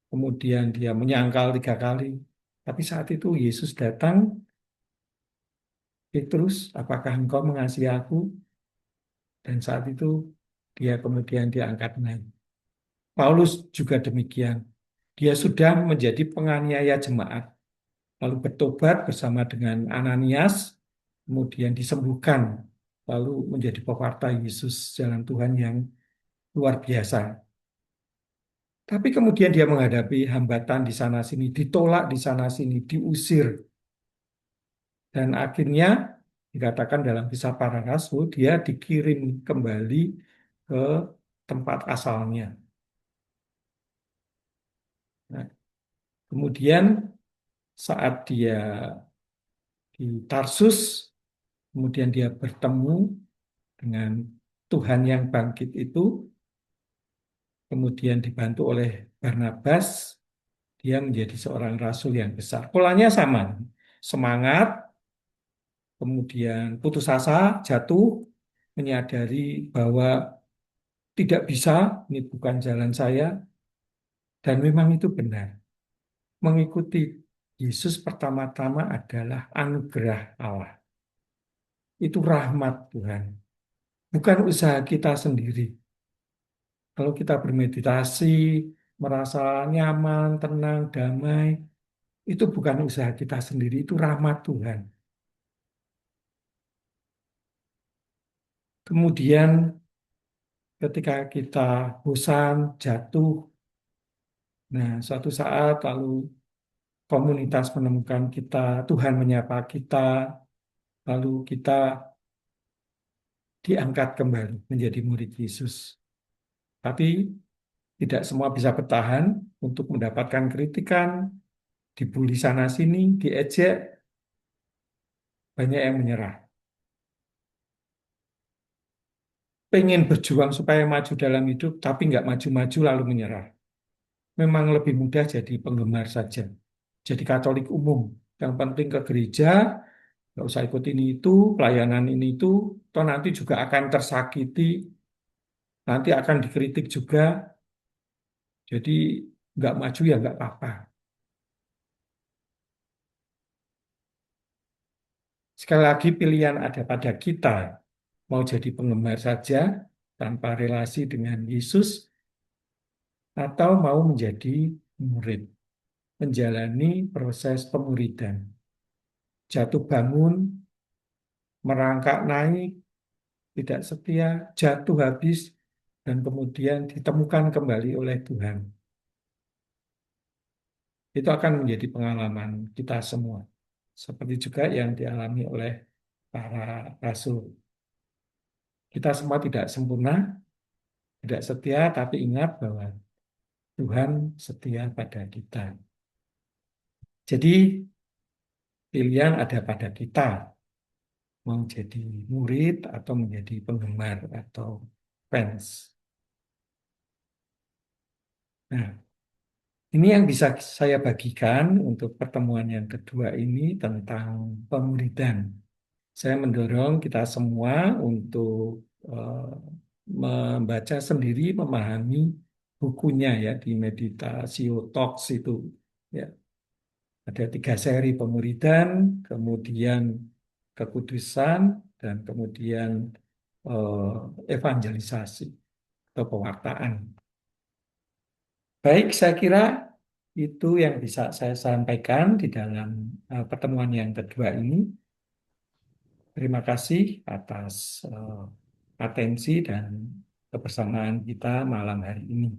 Kemudian dia menyangkal 3 kali. Tapi saat itu Yesus datang, Petrus, apakah engkau mengasihi aku? Dan saat itu dia kemudian diangkat naik. Paulus juga demikian. Dia sudah menjadi penganiaya jemaat, lalu bertobat bersama dengan Ananias, kemudian disembuhkan, lalu menjadi pewarta Yesus, jalan Tuhan yang luar biasa. Tapi kemudian dia menghadapi hambatan di sana sini, ditolak di sana sini, diusir. Dan akhirnya dikatakan dalam kisah para rasul, dia dikirim kembali ke tempat asalnya. Nah, kemudian saat dia di Tarsus, kemudian dia bertemu dengan Tuhan yang bangkit itu, kemudian dibantu oleh Barnabas, dia menjadi seorang rasul yang besar. Polanya sama, semangat, kemudian putus asa, jatuh, menyadari bahwa tidak bisa, ini bukan jalan saya, dan memang itu benar. Mengikuti Yesus pertama-tama adalah anugerah Allah. Itu rahmat Tuhan, bukan usaha kita sendiri. Kalau kita bermeditasi, merasa nyaman, tenang, damai, itu bukan usaha kita sendiri, itu rahmat Tuhan. Kemudian ketika kita bosan, jatuh, nah suatu saat lalu komunitas menemukan kita, Tuhan menyapa kita, lalu kita diangkat kembali menjadi murid Yesus. Tapi tidak semua bisa bertahan untuk mendapatkan kritikan, dibully sana sini, diejek, banyak yang menyerah. Pengen berjuang supaya maju dalam hidup, tapi nggak maju-maju lalu menyerah. Memang lebih mudah jadi penggemar saja. jadi Katolik umum. Yang penting ke gereja, nggak usah ikut ini itu, pelayanan ini itu, toh nanti juga akan tersakiti, nanti akan dikritik juga. Jadi nggak maju ya nggak apa-apa. Sekali lagi pilihan ada pada kita, mau jadi penggemar saja tanpa relasi dengan Yesus, atau mau menjadi murid, menjalani proses pemuridan, jatuh bangun, merangkak naik, tidak setia, jatuh habis, dan kemudian ditemukan kembali oleh Tuhan. Itu akan menjadi pengalaman kita semua. Seperti juga yang dialami oleh para rasul. Kita semua tidak sempurna, tidak setia, tapi ingat bahwa Tuhan setia pada kita. Jadi pilihan ada pada kita, mau jadi murid atau menjadi penggemar atau fans. Nah, ini yang bisa saya bagikan untuk pertemuan yang kedua ini tentang pemuridan. Saya mendorong kita semua untuk membaca sendiri, memahami bukunya ya di Meditatio Talks itu. Ya, ada 3 seri pemuridan, kemudian kekudusan, dan kemudian evangelisasi atau pewartaan. Baik, saya kira itu yang bisa saya sampaikan di dalam pertemuan yang kedua ini. Terima kasih atas atensi dan kebersamaan kita malam hari ini.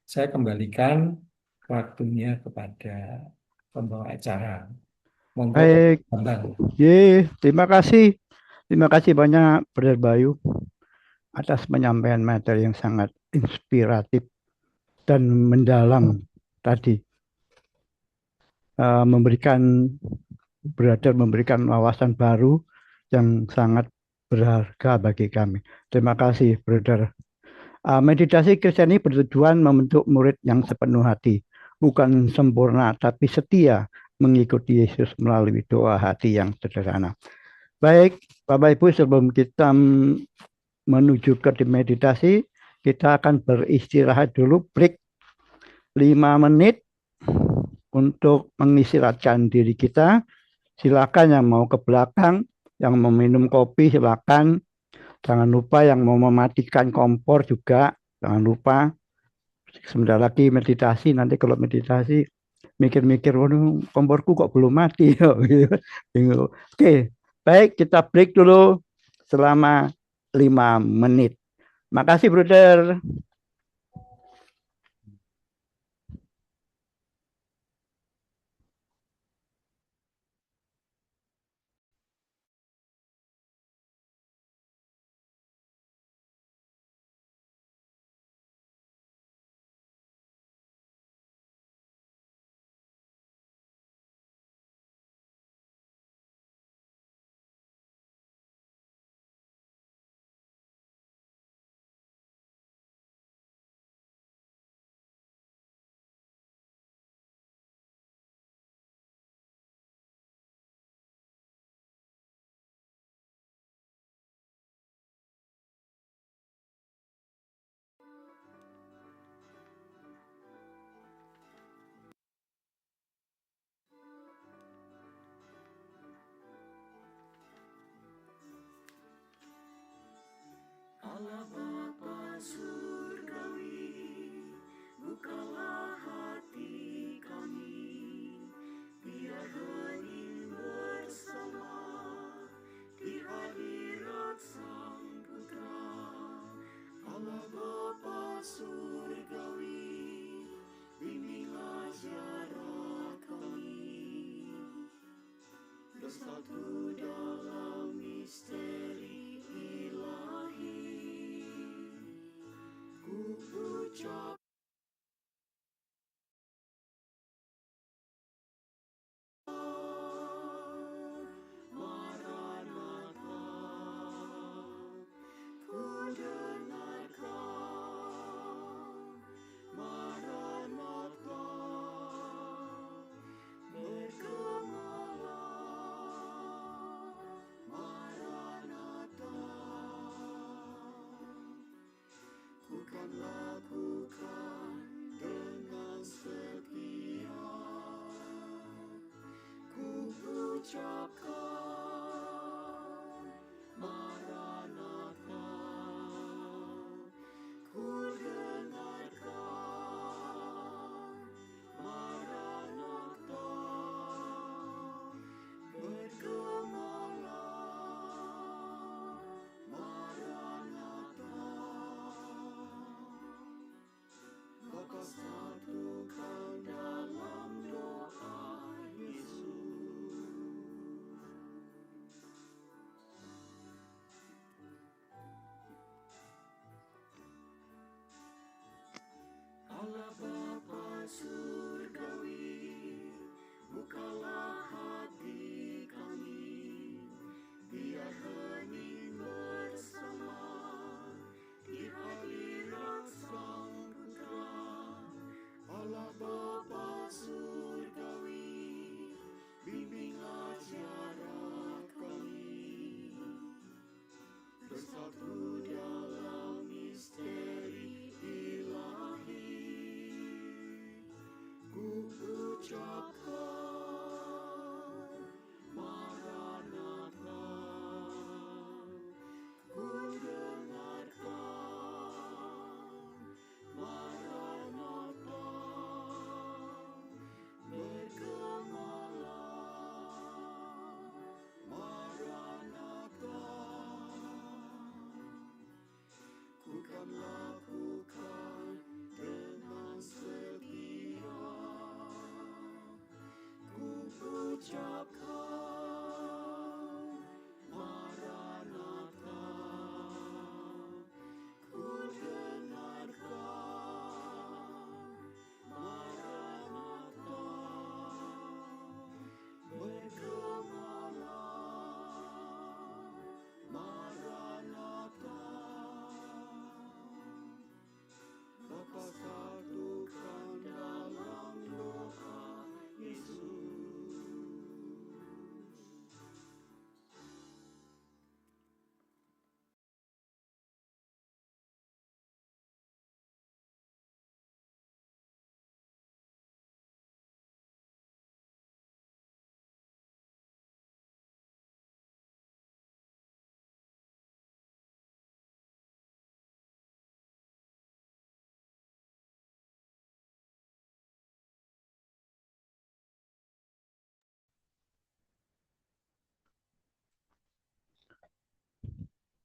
Saya kembalikan waktunya kepada pembawa acara. Monggo, Baik, Bambang. terima kasih. Terima kasih banyak, Brother Bayu, atas penyampaian materi yang sangat inspiratif dan mendalam tadi. Memberikan memberikan wawasan baru yang sangat berharga bagi kami. Terima kasih, Brother. Meditasi Kristiani bertujuan membentuk murid yang sepenuh hati, bukan sempurna tapi setia mengikuti Yesus melalui doa hati yang sederhana. Baik, Bapak Ibu, sebelum kita menuju ke meditasi, kita akan beristirahat dulu, break 5 menit untuk mengistirahatkan diri kita. Silakan yang mau ke belakang, yang mau minum kopi silakan. Jangan lupa yang mau mematikan kompor juga, jangan lupa. Sebentar lagi meditasi, nanti kalau meditasi mikir-mikir, waduh komporku kok belum mati. Bingung. Oke, baik kita break dulu selama 5 menit. Makasih, Brother. Allah Bapa Surgawi, bukalah hati kami, biar hening bersama di hadirat Sang Putra. Allah Bapa Surgawi, bimbinglah jarak kami, bersatu dalam misteri ilahi.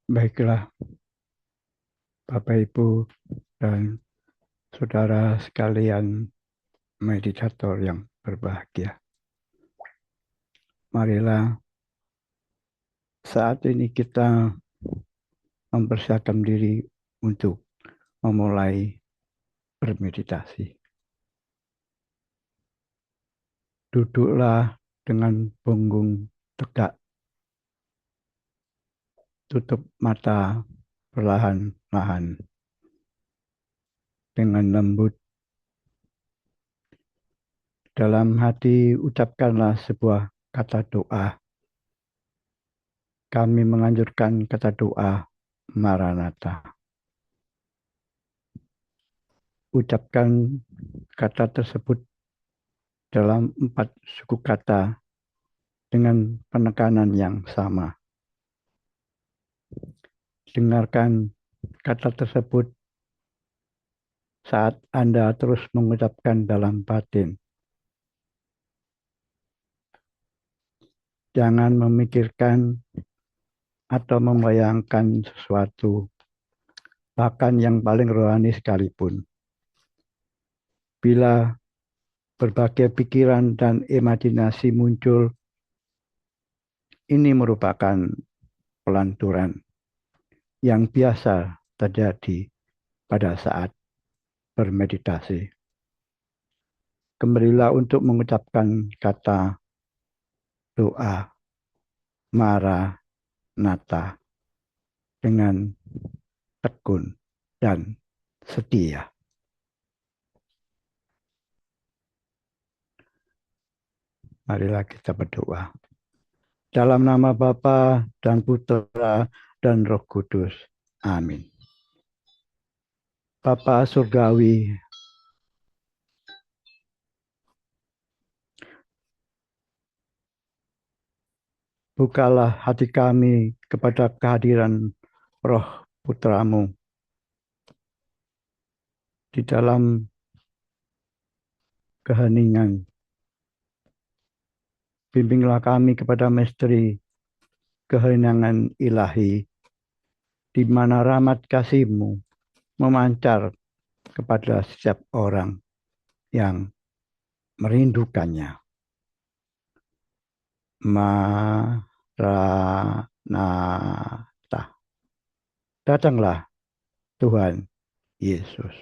Baiklah, Bapak Ibu dan saudara sekalian meditator yang berbahagia. Marilah saat ini kita mempersiapkan diri untuk memulai bermeditasi. Duduklah dengan punggung tegak, tutup mata perlahan-lahan. Dengan lembut dalam hati ucapkanlah sebuah kata doa. Kami menganjurkan kata doa Maranatha. Ucapkan kata tersebut dalam 4 suku kata dengan penekanan yang sama. Dengarkan kata tersebut saat Anda terus mengucapkan dalam batin. Jangan memikirkan atau membayangkan sesuatu, bahkan yang paling rohani sekalipun. Bila berbagai pikiran dan imajinasi muncul, ini merupakan pelanturan yang biasa terjadi pada saat bermeditasi. Kembalilah untuk mengucapkan kata doa Maranatha dengan tekun dan setia. Marilah kita berdoa. Dalam nama Bapa dan Putra dan Roh Kudus. Amin. Bapa Surgawi, bukalah hati kami kepada kehadiran Roh Putramu di dalam keheningan. Bimbinglah kami kepada misteri keheningan ilahi, di mana rahmat kasih-Mu memancar kepada setiap orang yang merindukannya. Maranatha. Datanglah Tuhan Yesus.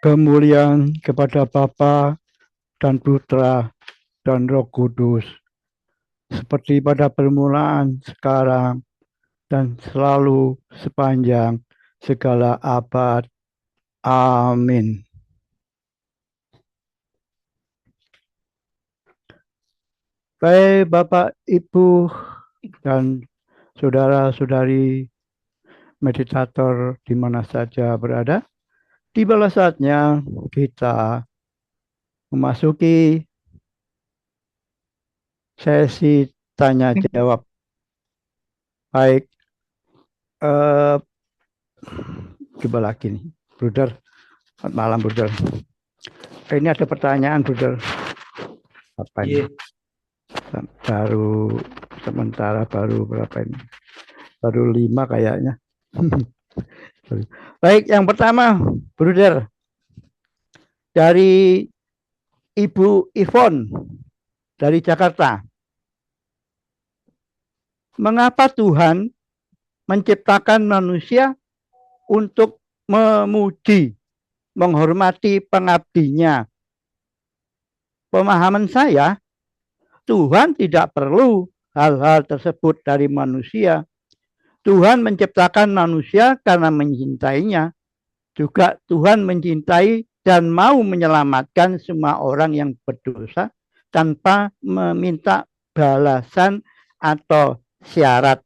kemuliaan kepada Bapa dan Putra dan Roh Kudus, seperti pada permulaan, sekarang, dan selalu sepanjang segala abad. Amin. Baik Bapak, Ibu, dan saudara-saudari meditator di mana saja berada, tibalah saatnya kita memasuki sesi tanya jawab. Baik, eh, coba lagi nih, Bruder. Selamat malam, Bruder. Ini ada pertanyaan, Bruder. Apa ini? Iya. Baru sementara baru berapa ini? Baru 5 kayaknya. Baik, yang pertama, Bruder, dari Ibu Ivon dari Jakarta. Mengapa Tuhan menciptakan manusia untuk memuji, menghormati pengabdinya? Pemahaman saya, Tuhan tidak perlu hal-hal tersebut dari manusia. Tuhan menciptakan manusia karena mencintainya. Juga Tuhan mencintai dan mau menyelamatkan semua orang yang berdosa tanpa meminta balasan atau syarat.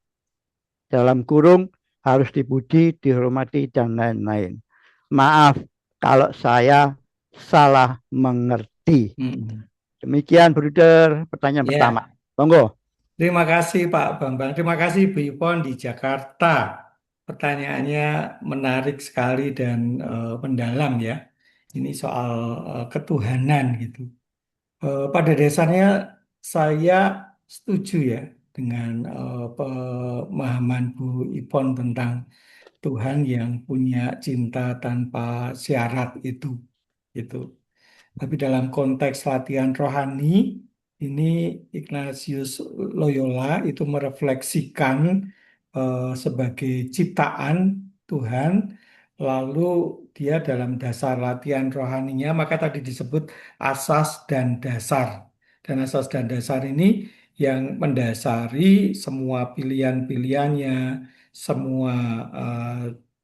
Dalam kurung harus dipuji, dihormati, dan lain-lain. Maaf kalau saya salah mengerti. Demikian, Bruder, pertanyaan Ya. pertama. Monggo. Terima kasih Pak Bambang. Terima kasih Bu Ipon di Jakarta. Pertanyaannya menarik sekali dan mendalam ya. Ini soal ketuhanan gitu. Pada dasarnya saya setuju ya dengan pemahaman Bu Ipon tentang Tuhan yang punya cinta tanpa syarat itu. Gitu. Tapi dalam konteks latihan rohani, ini Ignatius Loyola itu merefleksikan sebagai ciptaan Tuhan, lalu dia dalam dasar latihan rohaninya, maka tadi disebut asas dan dasar. Dan asas dan dasar ini yang mendasari semua pilihan-pilihannya, semua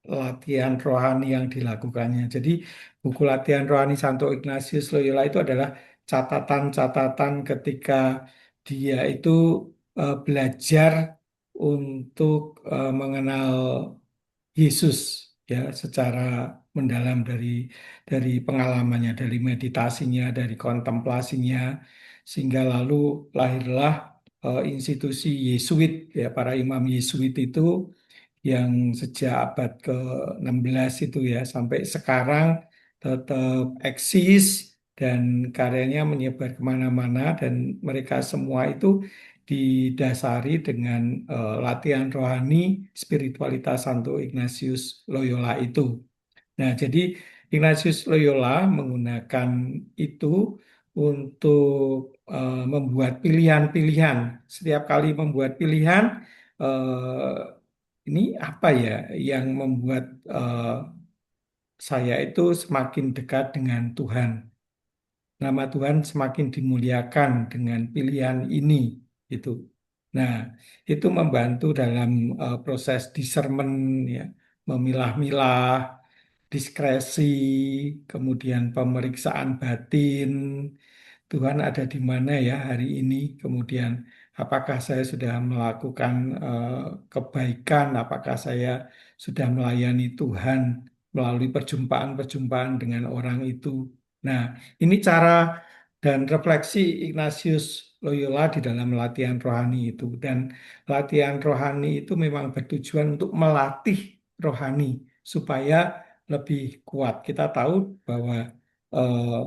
latihan rohani yang dilakukannya. Jadi buku latihan rohani Santo Ignatius Loyola itu adalah catatan-catatan ketika dia itu belajar untuk mengenal Yesus ya secara mendalam dari pengalamannya, dari meditasinya, dari kontemplasinya, sehingga lalu lahirlah institusi Yesuit ya para imam Yesuit itu yang sejak abad ke-16 itu ya sampai sekarang tetap eksis dan karyanya menyebar kemana-mana dan mereka semua itu didasari dengan latihan rohani spiritualitas Santo Ignatius Loyola itu. Nah, jadi Ignatius Loyola menggunakan itu untuk membuat pilihan-pilihan. Setiap kali membuat pilihan, ini apa ya yang membuat saya itu semakin dekat dengan Tuhan. Nama Tuhan semakin dimuliakan dengan pilihan ini, itu. Nah, itu membantu dalam proses discernment, ya, memilah-milah, diskresi, kemudian pemeriksaan batin, Tuhan ada di mana ya hari ini, kemudian apakah saya sudah melakukan kebaikan, apakah saya sudah melayani Tuhan melalui perjumpaan-perjumpaan dengan orang itu. Nah, ini cara dan refleksi Ignatius Loyola di dalam latihan rohani itu. Dan latihan rohani itu memang bertujuan untuk melatih rohani supaya lebih kuat. Kita tahu bahwa eh,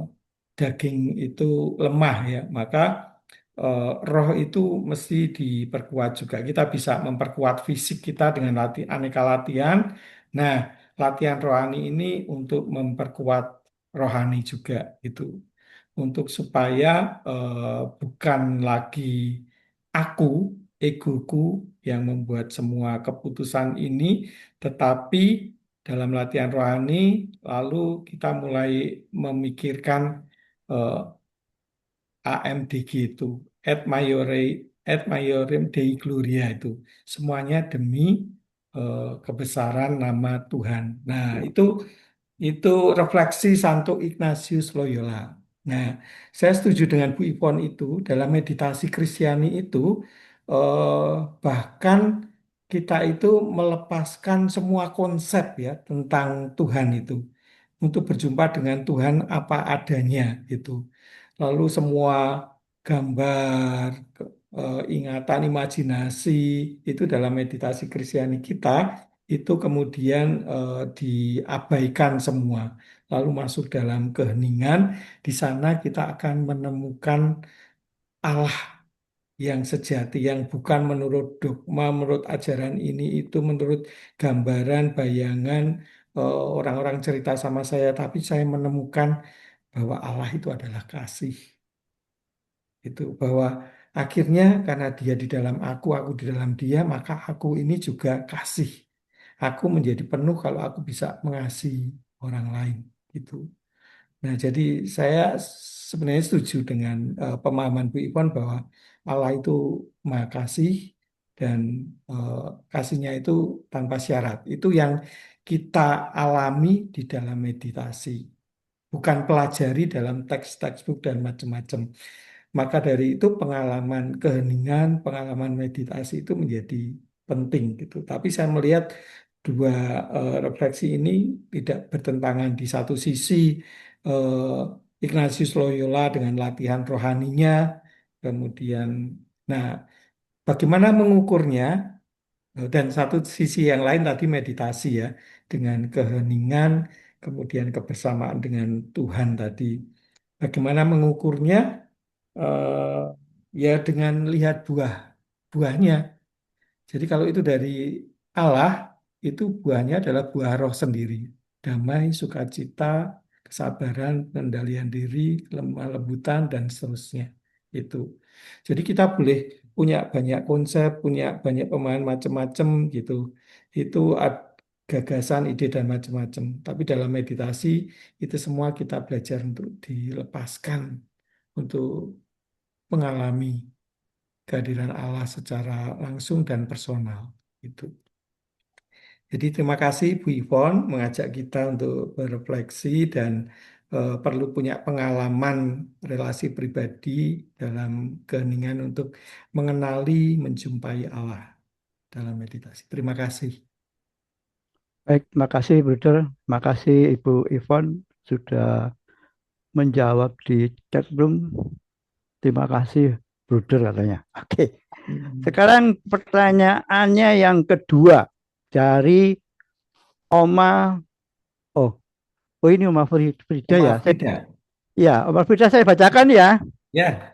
daging itu lemah ya, maka roh itu mesti diperkuat juga. Kita bisa memperkuat fisik kita dengan aneka latihan. Nah, latihan rohani ini untuk memperkuat rohani juga itu. Untuk supaya bukan lagi aku, egoku yang membuat semua keputusan ini, tetapi dalam latihan rohani, lalu kita mulai memikirkan eh, AMDG itu, Ad Maiorem Dei Gloria itu. Semuanya demi kebesaran nama Tuhan. Nah, itu refleksi Santo Ignatius Loyola. Nah, saya setuju dengan Bu Ipon itu dalam meditasi Kristiani itu eh, bahkan kita itu melepaskan semua konsep ya tentang Tuhan itu untuk berjumpa dengan Tuhan apa adanya gitu. Lalu semua gambar, ingatan, imajinasi itu dalam meditasi Kristiani kita itu kemudian diabaikan semua, lalu masuk dalam keheningan. Di sana kita akan menemukan Allah yang sejati, yang bukan menurut dogma, menurut ajaran ini itu, menurut gambaran, bayangan orang-orang cerita sama saya, tapi saya menemukan bahwa Allah itu adalah kasih. Itu bahwa akhirnya karena dia di dalam aku di dalam dia, maka aku ini juga kasih. Aku menjadi penuh kalau aku bisa mengasihi orang lain gitu. Nah, jadi saya sebenarnya setuju dengan pemahaman Bu Ipon bahwa Allah itu Maha Kasih dan eh, kasihnya itu tanpa syarat. Itu yang kita alami di dalam meditasi, bukan pelajari dalam teks-textbook dan macam-macam. Maka dari itu pengalaman keheningan, pengalaman meditasi itu menjadi penting gitu. Tapi saya melihat dua refleksi ini tidak bertentangan. Di satu sisi Ignatius Loyola dengan latihan rohaninya, kemudian, nah, bagaimana mengukurnya? Dan satu sisi yang lain tadi meditasi ya, dengan keheningan, kemudian kebersamaan dengan Tuhan tadi. Bagaimana mengukurnya? eh, Ya dengan lihat buahnya. Jadi kalau itu dari Allah, itu buahnya adalah buah roh sendiri. Damai, sukacita, kesabaran, pendalian diri, lemah lembutan, dan seterusnya. Itu. Jadi kita boleh punya banyak konsep, punya banyak pemahaman macam-macam gitu. Itu gagasan, ide, dan macam-macam. Tapi dalam meditasi, itu semua kita belajar untuk dilepaskan, untuk mengalami kehadiran Allah secara langsung dan personal. Itu. Jadi terima kasih Bu Yvonne mengajak kita untuk berefleksi dan perlu punya pengalaman relasi pribadi dalam keheningan untuk mengenali, menjumpai Allah dalam meditasi. Terima kasih. Baik, makasih Bruder, makasih Ibu Ivon sudah menjawab di chat room. Terima kasih Bruder katanya. Oke, sekarang pertanyaannya yang kedua dari Oma. Oh, oh ini Oma Frida Oma ya. Frida. Ya, Oma Frida saya bacakan ya. Ya,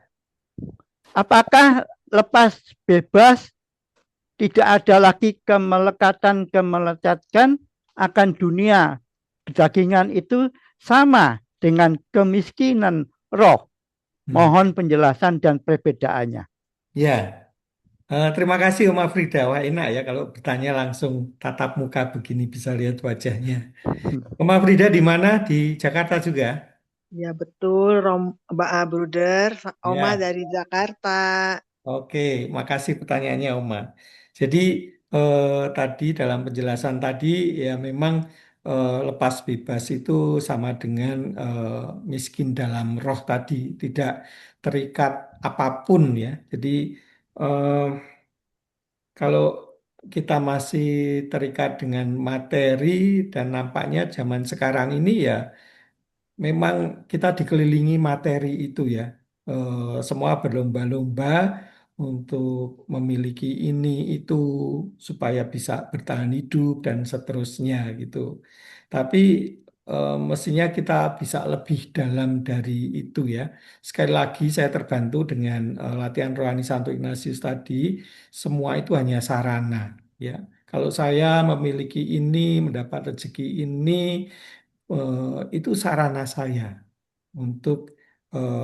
Apakah lepas bebas tidak ada lagi kemelekatan akan dunia kedagingan itu sama dengan kemiskinan roh? Mohon penjelasan dan perbedaannya. ya. Terima kasih Oma Frida. Wah, enak ya kalau bertanya langsung tatap muka begini bisa lihat wajahnya. Oma Frida di mana? Di Jakarta juga? Ya betul, Mbak Bruder, Oma Ya. dari Jakarta. Oke, makasih pertanyaannya Oma. Jadi tadi dalam penjelasan tadi ya memang lepas bebas itu sama dengan miskin dalam roh tadi, tidak terikat apapun ya. Jadi eh, kalau kita masih terikat dengan materi dan nampaknya zaman sekarang ini ya memang kita dikelilingi materi itu ya. Semua berlomba-lomba untuk memiliki ini itu supaya bisa bertahan hidup dan seterusnya gitu. Tapi mestinya kita bisa lebih dalam dari itu ya. Sekali lagi saya terbantu dengan latihan rohani Santo Ignatius tadi, semua itu hanya sarana ya. Kalau saya memiliki ini, mendapat rezeki ini, itu sarana saya untuk eh,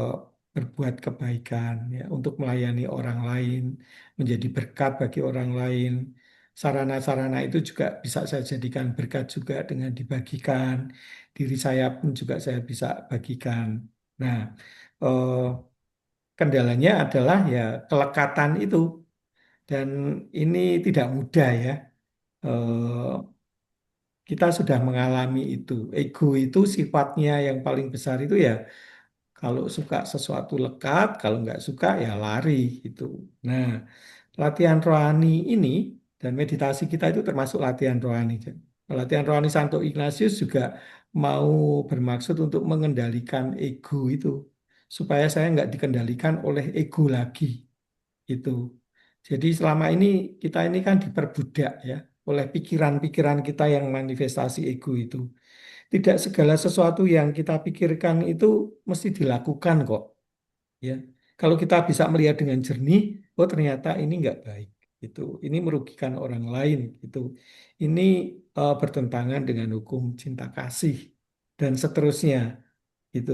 berbuat kebaikan, ya, untuk melayani orang lain, menjadi berkat bagi orang lain. sarana-sarana itu juga bisa saya jadikan berkat juga dengan dibagikan. Diri saya pun juga saya bisa bagikan. Nah, eh, kendalanya adalah ya kelekatan itu. Dan ini tidak mudah ya. Eh, kita sudah mengalami itu. Ego itu sifatnya yang paling besar itu ya kalau suka sesuatu lekat, kalau nggak suka ya lari gitu. Nah, latihan rohani ini dan meditasi kita itu termasuk latihan rohani. Latihan rohani Santo Ignatius juga mau bermaksud untuk mengendalikan ego itu supaya saya nggak dikendalikan oleh ego lagi itu. Jadi selama ini kita ini kan diperbudak ya oleh pikiran-pikiran kita yang manifestasi ego itu. Tidak segala sesuatu yang kita pikirkan itu mesti dilakukan kok. Ya, kalau kita bisa melihat dengan jernih, oh ternyata ini nggak baik. Itu, ini merugikan orang lain. Itu, ini bertentangan dengan hukum cinta kasih dan seterusnya. Itu.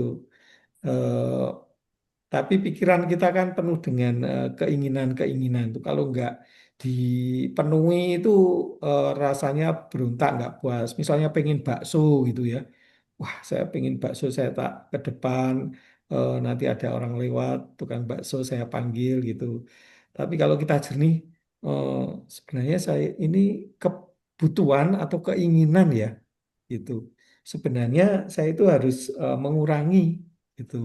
Eh, tapi pikiran kita kan penuh dengan keinginan-keinginan itu. Kalau nggak dipenuhi itu rasanya berontak nggak puas. Misalnya pengen bakso gitu ya. Wah, saya pengen bakso, saya tak ke depan. Nanti ada orang lewat, tukang bakso saya panggil gitu. Tapi kalau kita jernih, eh, sebenarnya saya ini kebutuhan atau keinginan ya gitu. Sebenarnya saya itu harus mengurangi itu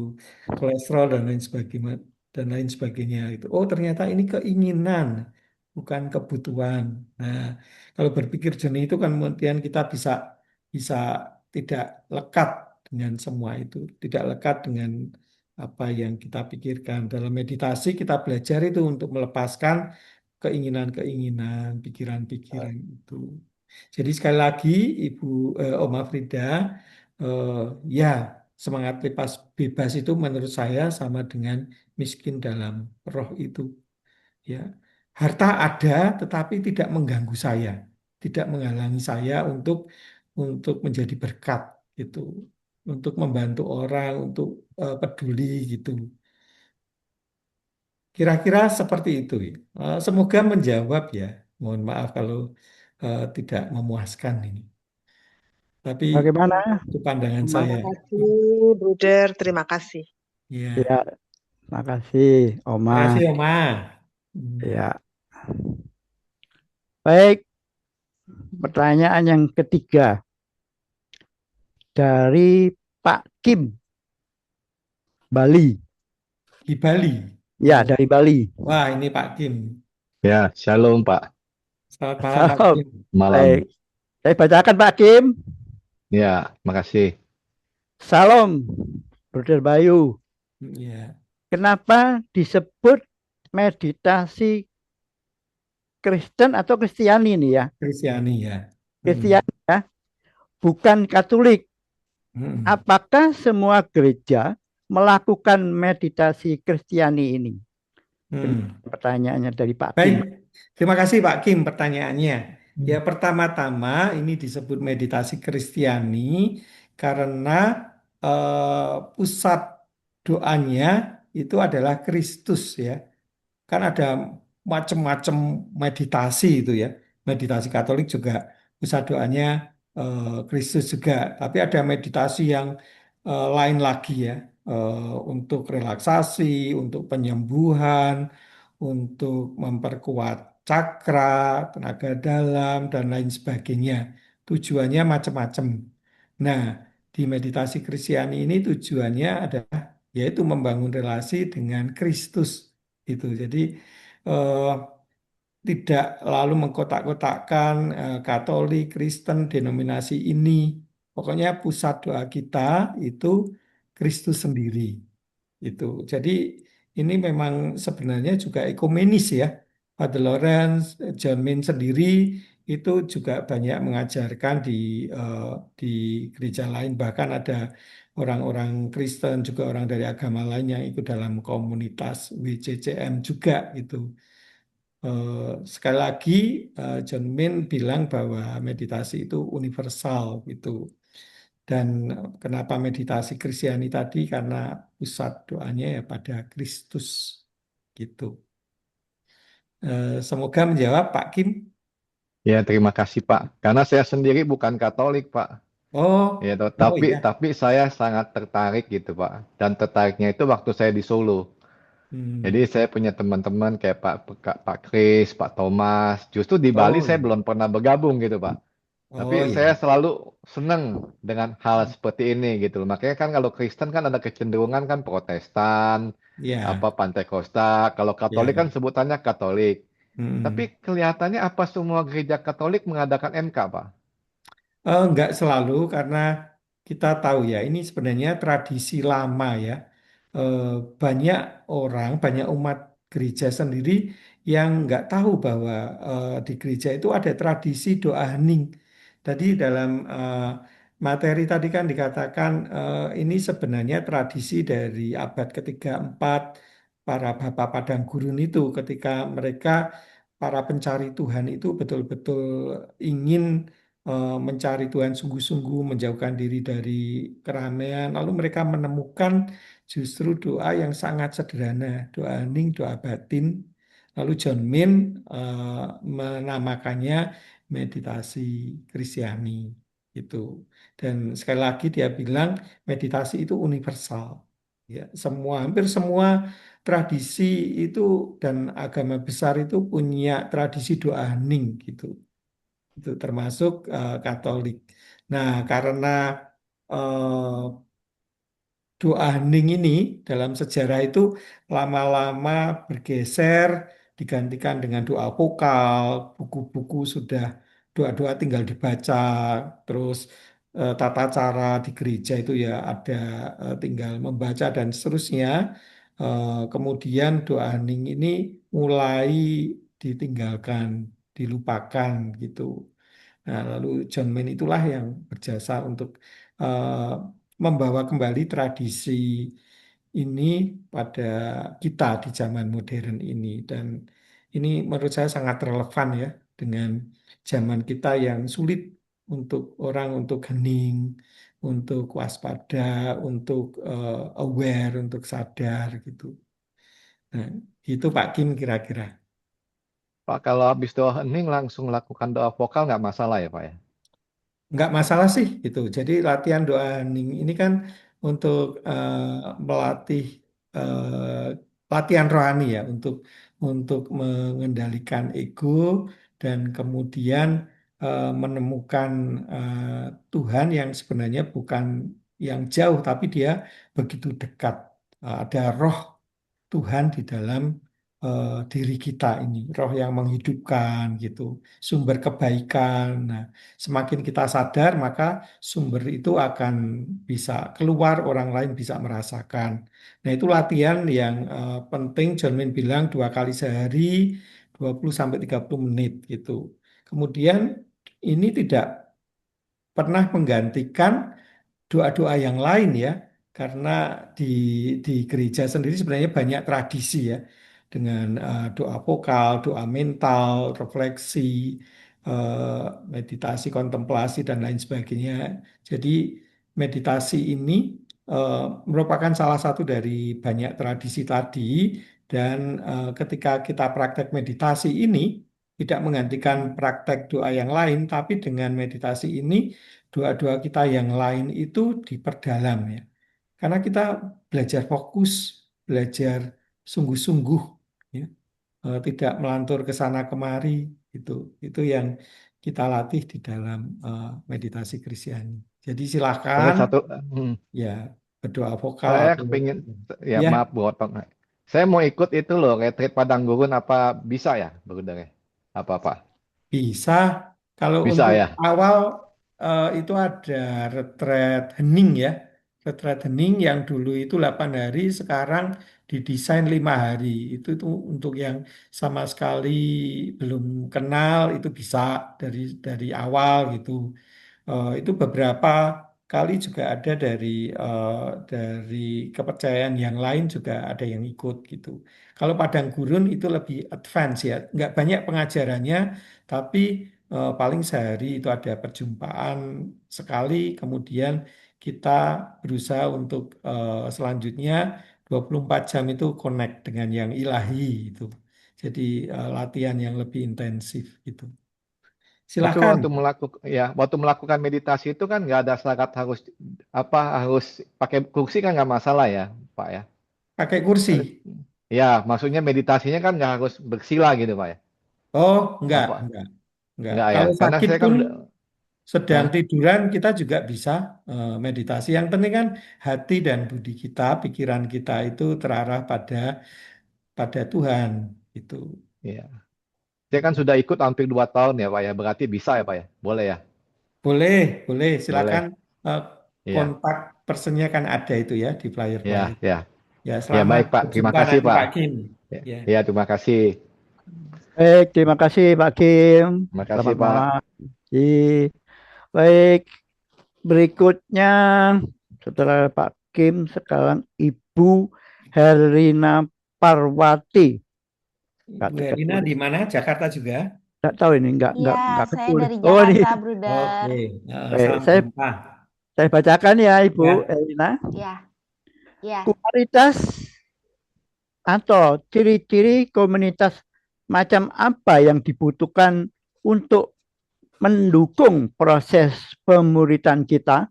kolesterol dan lain sebagainya itu. Oh, ternyata ini keinginan bukan kebutuhan. Nah, kalau berpikir jernih itu kan kemudian kita bisa bisa tidak lekat dengan semua itu, tidak lekat dengan apa yang kita pikirkan. Dalam meditasi kita belajar itu untuk melepaskan keinginan-keinginan, pikiran-pikiran itu. Jadi sekali lagi Ibu Oma Frida, eh, ya semangat bebas bebas itu menurut saya sama dengan miskin dalam roh itu. Ya, harta ada tetapi tidak mengganggu saya, tidak menghalangi saya untuk menjadi berkat gitu, untuk membantu orang, untuk peduli gitu. Kira-kira seperti itu ya. Semoga menjawab ya. Mohon maaf kalau tidak memuaskan ini. Tapi Bagaimana? itu pandangan Terima saya. kasih, Bruder. Terima kasih. Ya, Ya, makasih, terima kasih Oma. Oma. Hmm. Ya, baik. Pertanyaan yang ketiga dari Pak Kim, Bali. Di Bali. Ya, Oh, dari Bali. wah ini Pak Kim. Ya, shalom Pak. Selamat malam Pak Salam. Kim. Malam. Baik. Saya bacakan Pak Kim. Ya, makasih. Salam, Brother Bayu. Ya, Kenapa disebut meditasi Kristen atau Kristiani nih ya? Kristiani ya. Hmm. Kristiani ya, bukan Katolik. Hmm. Apakah semua gereja melakukan meditasi Kristiani ini? Hmm. Pertanyaannya dari Pak Baik, Kim. terima kasih Pak Kim pertanyaannya. Ya, Hmm. pertama-tama ini disebut meditasi Kristiani karena pusat doanya itu adalah Kristus ya. Kan ada macam-macam meditasi itu ya. Meditasi Katolik juga pusat doanya Kristus juga. Tapi ada meditasi yang lain lagi ya. Untuk relaksasi, untuk penyembuhan, untuk memperkuat cakra, tenaga dalam, dan lain sebagainya. Tujuannya macam-macam. Nah, di meditasi Kristiani ini tujuannya adalah yaitu membangun relasi dengan Kristus itu. Jadi eh, tidak lalu mengkotak-kotakkan Katolik, Kristen, denominasi ini. Pokoknya pusat doa kita itu Kristus sendiri itu. Jadi ini memang sebenarnya juga ekumenis ya. Father Lawrence, John Min sendiri itu juga banyak mengajarkan eh, di gereja lain. Bahkan ada orang-orang Kristen juga orang dari agama lain yang ikut dalam komunitas WCCM juga itu. Sekali lagi John Min bilang bahwa meditasi itu universal gitu. Dan kenapa meditasi Kristiani tadi? Karena pusat doanya ya pada Kristus gitu. Semoga menjawab Pak Kim. Ya, terima kasih Pak. Karena saya sendiri bukan Katolik Pak. Ya, Oh, oh tapi ya. tapi saya sangat tertarik gitu Pak. Dan tertariknya itu waktu saya di Solo. Jadi Hmm. saya punya teman-teman kayak Pak Kris, Pak Thomas. Justru di Bali Oh saya ya. belum pernah bergabung gitu Pak. Tapi Oh saya ya. selalu senang dengan hal seperti ini gitu loh. Makanya kan kalau Kristen kan ada kecenderungan kan Protestan, apa Ya. Pantekosta. Kalau Katolik kan Ya. sebutannya Katolik. Tapi Hmm. kelihatannya apa semua gereja Katolik mengadakan MK, Pak? Enggak selalu karena kita tahu ya ini sebenarnya tradisi lama ya. Eh, Banyak orang, banyak umat gereja sendiri yang nggak tahu bahwa di gereja itu ada tradisi doa hening. Tadi dalam materi tadi kan dikatakan ini sebenarnya tradisi dari abad ketiga empat para bapak padang gurun itu ketika mereka para pencari Tuhan itu betul-betul ingin mencari Tuhan sungguh-sungguh, menjauhkan diri dari keramaian. Lalu mereka menemukan justru doa yang sangat sederhana, doa hening, doa batin. Lalu John Min menamakannya meditasi Kristiani itu. Dan sekali lagi dia bilang meditasi itu universal. Ya, hampir semua tradisi itu dan agama besar itu punya tradisi doa hening gitu itu termasuk Katolik. Nah, karena eh, doa hening ini dalam sejarah itu lama-lama bergeser digantikan dengan doa vokal, buku-buku sudah doa-doa tinggal dibaca, terus tata cara di gereja itu ya ada tinggal membaca dan seterusnya. Kemudian doa hening ini mulai ditinggalkan, dilupakan gitu. Nah, lalu John Main itulah yang berjasa untuk eh, membawa kembali tradisi ini pada kita di zaman modern ini. Dan ini menurut saya sangat relevan ya dengan zaman kita yang sulit untuk orang untuk hening, untuk waspada, untuk aware, untuk sadar gitu. Nah, itu Pak Kim kira-kira. Pak, kalau habis doa hening langsung lakukan doa vokal nggak masalah ya, Pak ya? Nggak masalah sih gitu. Jadi latihan doa hening ini kan untuk melatih latihan rohani ya untuk mengendalikan ego dan kemudian menemukan Tuhan yang sebenarnya bukan yang jauh tapi dia begitu dekat. Ada roh Tuhan di dalam diri kita ini, roh yang menghidupkan gitu, sumber kebaikan. Nah, semakin kita sadar, maka sumber itu akan bisa keluar, orang lain bisa merasakan. Nah, itu latihan yang penting. John Min bilang 2 kali sehari, 20 sampai 30 menit gitu. Kemudian ini tidak pernah menggantikan doa-doa yang lain ya, karena di gereja sendiri sebenarnya banyak tradisi ya, dengan doa vokal, doa mental, refleksi, meditasi, kontemplasi dan lain sebagainya. Jadi meditasi ini merupakan salah satu dari banyak tradisi tadi dan ketika kita praktek meditasi ini tidak menggantikan praktek doa yang lain, tapi dengan meditasi ini doa-doa kita yang lain itu diperdalam ya. Karena kita belajar fokus, belajar sungguh-sungguh ya. Tidak melantur ke sana kemari itu. Itu yang kita latih di dalam meditasi Kristiani. Jadi Saya silakan satu, hmm, ya berdoa vokal saya atau kepingin, ya ya maaf potong. Saya mau ikut itu loh, retreat Padang Gurun apa bisa ya, Bro? Apa-apa? bisa. Kalau Bisa untuk ya? awal itu ada retret hening ya. Retret hening yang dulu itu 8 hari, sekarang didesain 5 hari. Itu untuk yang sama sekali belum kenal itu bisa dari awal gitu. Itu beberapa kali juga ada dari kepercayaan yang lain juga ada yang ikut gitu. Kalau Padang Gurun itu lebih advance ya, nggak banyak pengajarannya, tapi paling sehari itu ada perjumpaan sekali, kemudian kita berusaha untuk selanjutnya 24 jam itu connect dengan yang ilahi itu. Jadi latihan yang lebih intensif gitu. Tapi Silakan. waktu melakukan meditasi itu kan nggak ada syarat harus pakai kursi kan nggak masalah ya, Pak ya. Pakai kursi. Ya, maksudnya meditasinya kan nggak harus bersila gitu, Pak ya. Oh, enggak, Apa? enggak, enggak. Nggak ya, Kalau karena sakit saya kan pun udah, sedang Hah? tiduran kita juga bisa meditasi. Yang penting kan hati dan budi kita, pikiran kita itu terarah pada pada Tuhan itu. Iya. Saya kan sudah ikut hampir 2 tahun ya, Pak ya. Berarti bisa ya, Pak ya. Boleh ya, Boleh, boleh. Silakan boleh. eh, Iya, kontak personnya kan ada itu ya di iya, flyer-flyer. iya. Ya, Ya selamat baik, Pak. Terima berjumpa kasih, nanti Pak. Pak Kim. Ya, Ya. ya, terima kasih. Baik, terima kasih Pak Kim. Terima kasih, Selamat Pak. malam. Baik, berikutnya setelah Pak Kim sekarang Ibu Herlina Parwati. Nggak Bu Herlina terketulis. di mana? Jakarta juga? Nggak tahu ini, Iya, nggak saya ketulis. dari Oh ini, Jakarta, Oke, Bruder. baik, salam saya jumpa. saya bacakan ya Ibu Ya, Herlina. Ya, ya. Kualitas atau ciri-ciri komunitas macam apa yang dibutuhkan untuk mendukung proses pemuritan kita?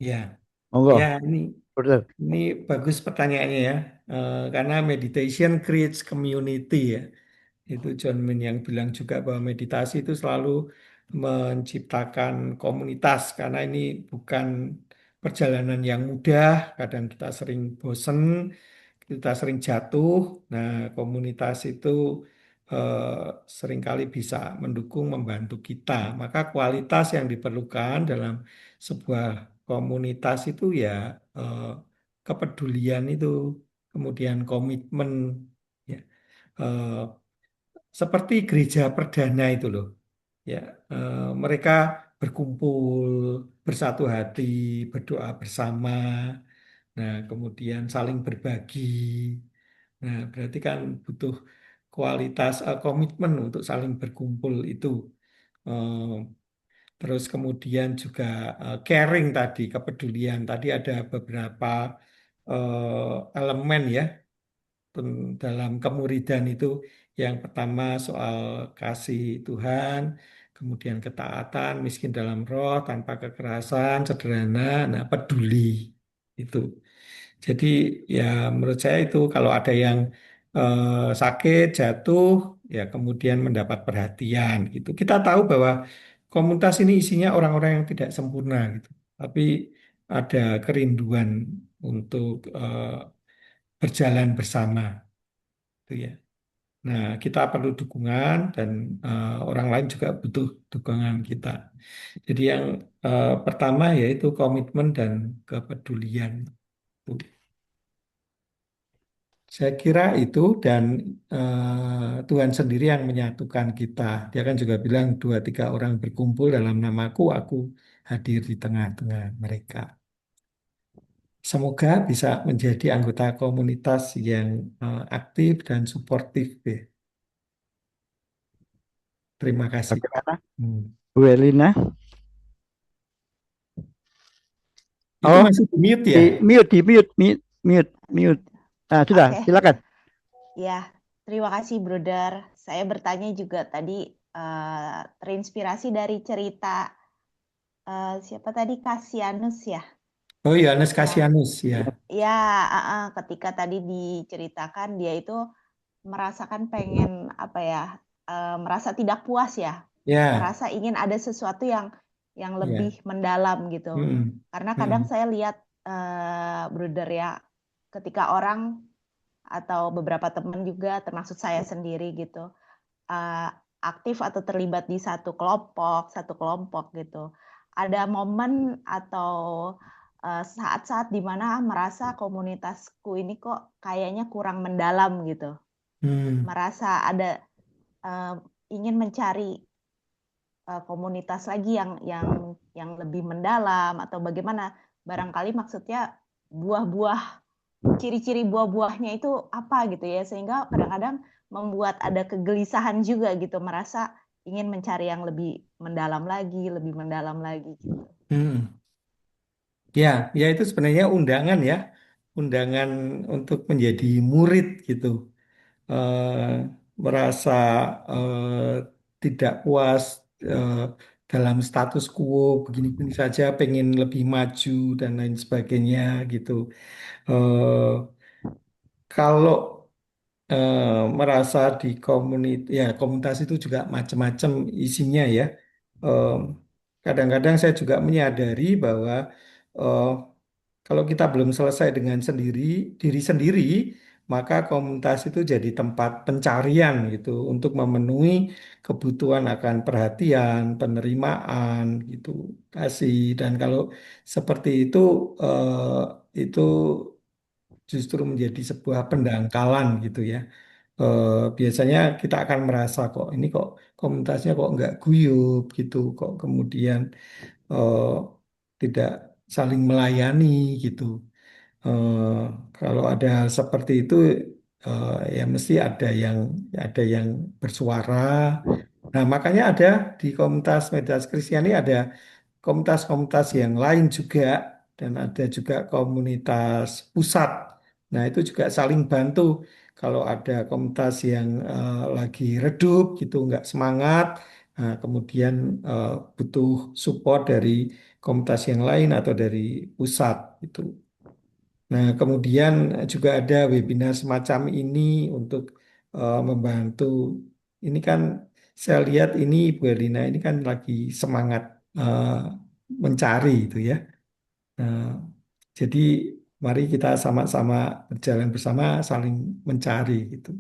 ya, Monggo, ya. Brother. Ini bagus pertanyaannya ya. Karena meditation creates community ya. Itu John Min yang bilang juga bahwa meditasi itu selalu menciptakan komunitas karena ini bukan perjalanan yang mudah. Kadang kita sering bosen, kita sering jatuh. Nah, komunitas itu seringkali bisa mendukung, membantu kita. Maka kualitas yang diperlukan dalam sebuah komunitas itu ya eh, kepedulian itu, kemudian komitmen, ya. Eh, Seperti gereja perdana itu loh, ya. Mereka berkumpul, bersatu hati, berdoa bersama. Nah, kemudian saling berbagi. Nah, berarti kan butuh kualitas komitmen untuk saling berkumpul itu. Eh, Terus kemudian juga caring tadi, kepedulian. Tadi ada beberapa elemen ya dalam kemuridan itu. Yang pertama soal kasih Tuhan, kemudian ketaatan, miskin dalam roh, tanpa kekerasan, sederhana, nah peduli itu. Jadi ya menurut saya itu kalau ada yang sakit, jatuh, ya kemudian mendapat perhatian gitu. Kita tahu bahwa komunitas ini isinya orang-orang yang tidak sempurna gitu. Tapi ada kerinduan untuk berjalan bersama gitu ya. Nah, kita perlu dukungan dan orang lain juga butuh dukungan kita. Jadi yang pertama yaitu komitmen dan kepedulian. Saya kira itu dan Tuhan sendiri yang menyatukan kita. Dia kan juga bilang dua tiga orang berkumpul dalam namaku, aku hadir di tengah-tengah mereka. Semoga bisa menjadi anggota komunitas yang aktif dan suportif. Ya. Terima kasih. Bagaimana Hmm. Bu Herlina? Itu Oh, masih di mute ya? di mute. Nah, sudah, Oke. silakan. Ya, terima kasih, Bruder. Saya bertanya juga tadi terinspirasi dari cerita siapa tadi Kasianus ya? Oh iya, Yohanes Ya, Kasianus ya. ya, ketika tadi diceritakan dia itu merasakan pengen apa ya, merasa tidak puas ya, Ya, merasa ingin ada sesuatu yang ya. lebih mendalam gitu. Karena kadang saya lihat Bruder ya, ketika orang atau beberapa teman juga termasuk saya sendiri gitu aktif atau terlibat di satu kelompok gitu. Ada momen atau saat-saat di mana merasa komunitasku ini kok kayaknya kurang mendalam gitu. Merasa ada ingin mencari komunitas lagi yang lebih mendalam atau bagaimana. Barangkali maksudnya ciri-ciri buah-buahnya itu apa gitu ya, sehingga kadang-kadang membuat ada kegelisahan juga gitu, merasa ingin mencari yang lebih mendalam lagi gitu. Ya, ya itu sebenarnya undangan untuk menjadi murid gitu. Merasa tidak puas eh, dalam status quo begini-begini saja, pengen lebih maju dan lain sebagainya gitu. Eh, Kalau merasa di komunitas itu juga macam-macam isinya ya. Em, Kadang-kadang saya juga menyadari bahwa eh, kalau kita belum selesai dengan diri sendiri, maka komunitas itu jadi tempat pencarian gitu untuk memenuhi kebutuhan akan perhatian, penerimaan gitu, kasih. Dan kalau seperti itu justru menjadi sebuah pendangkalan gitu ya. Biasanya kita akan merasa kok ini kok komunitasnya kok nggak guyup gitu, kok kemudian eh, tidak saling melayani gitu. Eh, Kalau ada hal seperti itu, ya mesti ada yang bersuara. Nah, makanya ada di komunitas Meditas Kristiani ada komunitas-komunitas yang lain juga dan ada juga komunitas pusat. Nah, itu juga saling bantu. Kalau ada komunitas yang lagi redup gitu, nggak semangat, nah, kemudian eh, butuh support dari komunitas yang lain atau dari pusat itu. Nah, kemudian juga ada webinar semacam ini untuk membantu. Ini kan saya lihat ini Bu Erlina ini kan lagi semangat eh, mencari itu ya. Nah, jadi mari kita sama-sama berjalan bersama saling mencari gitu.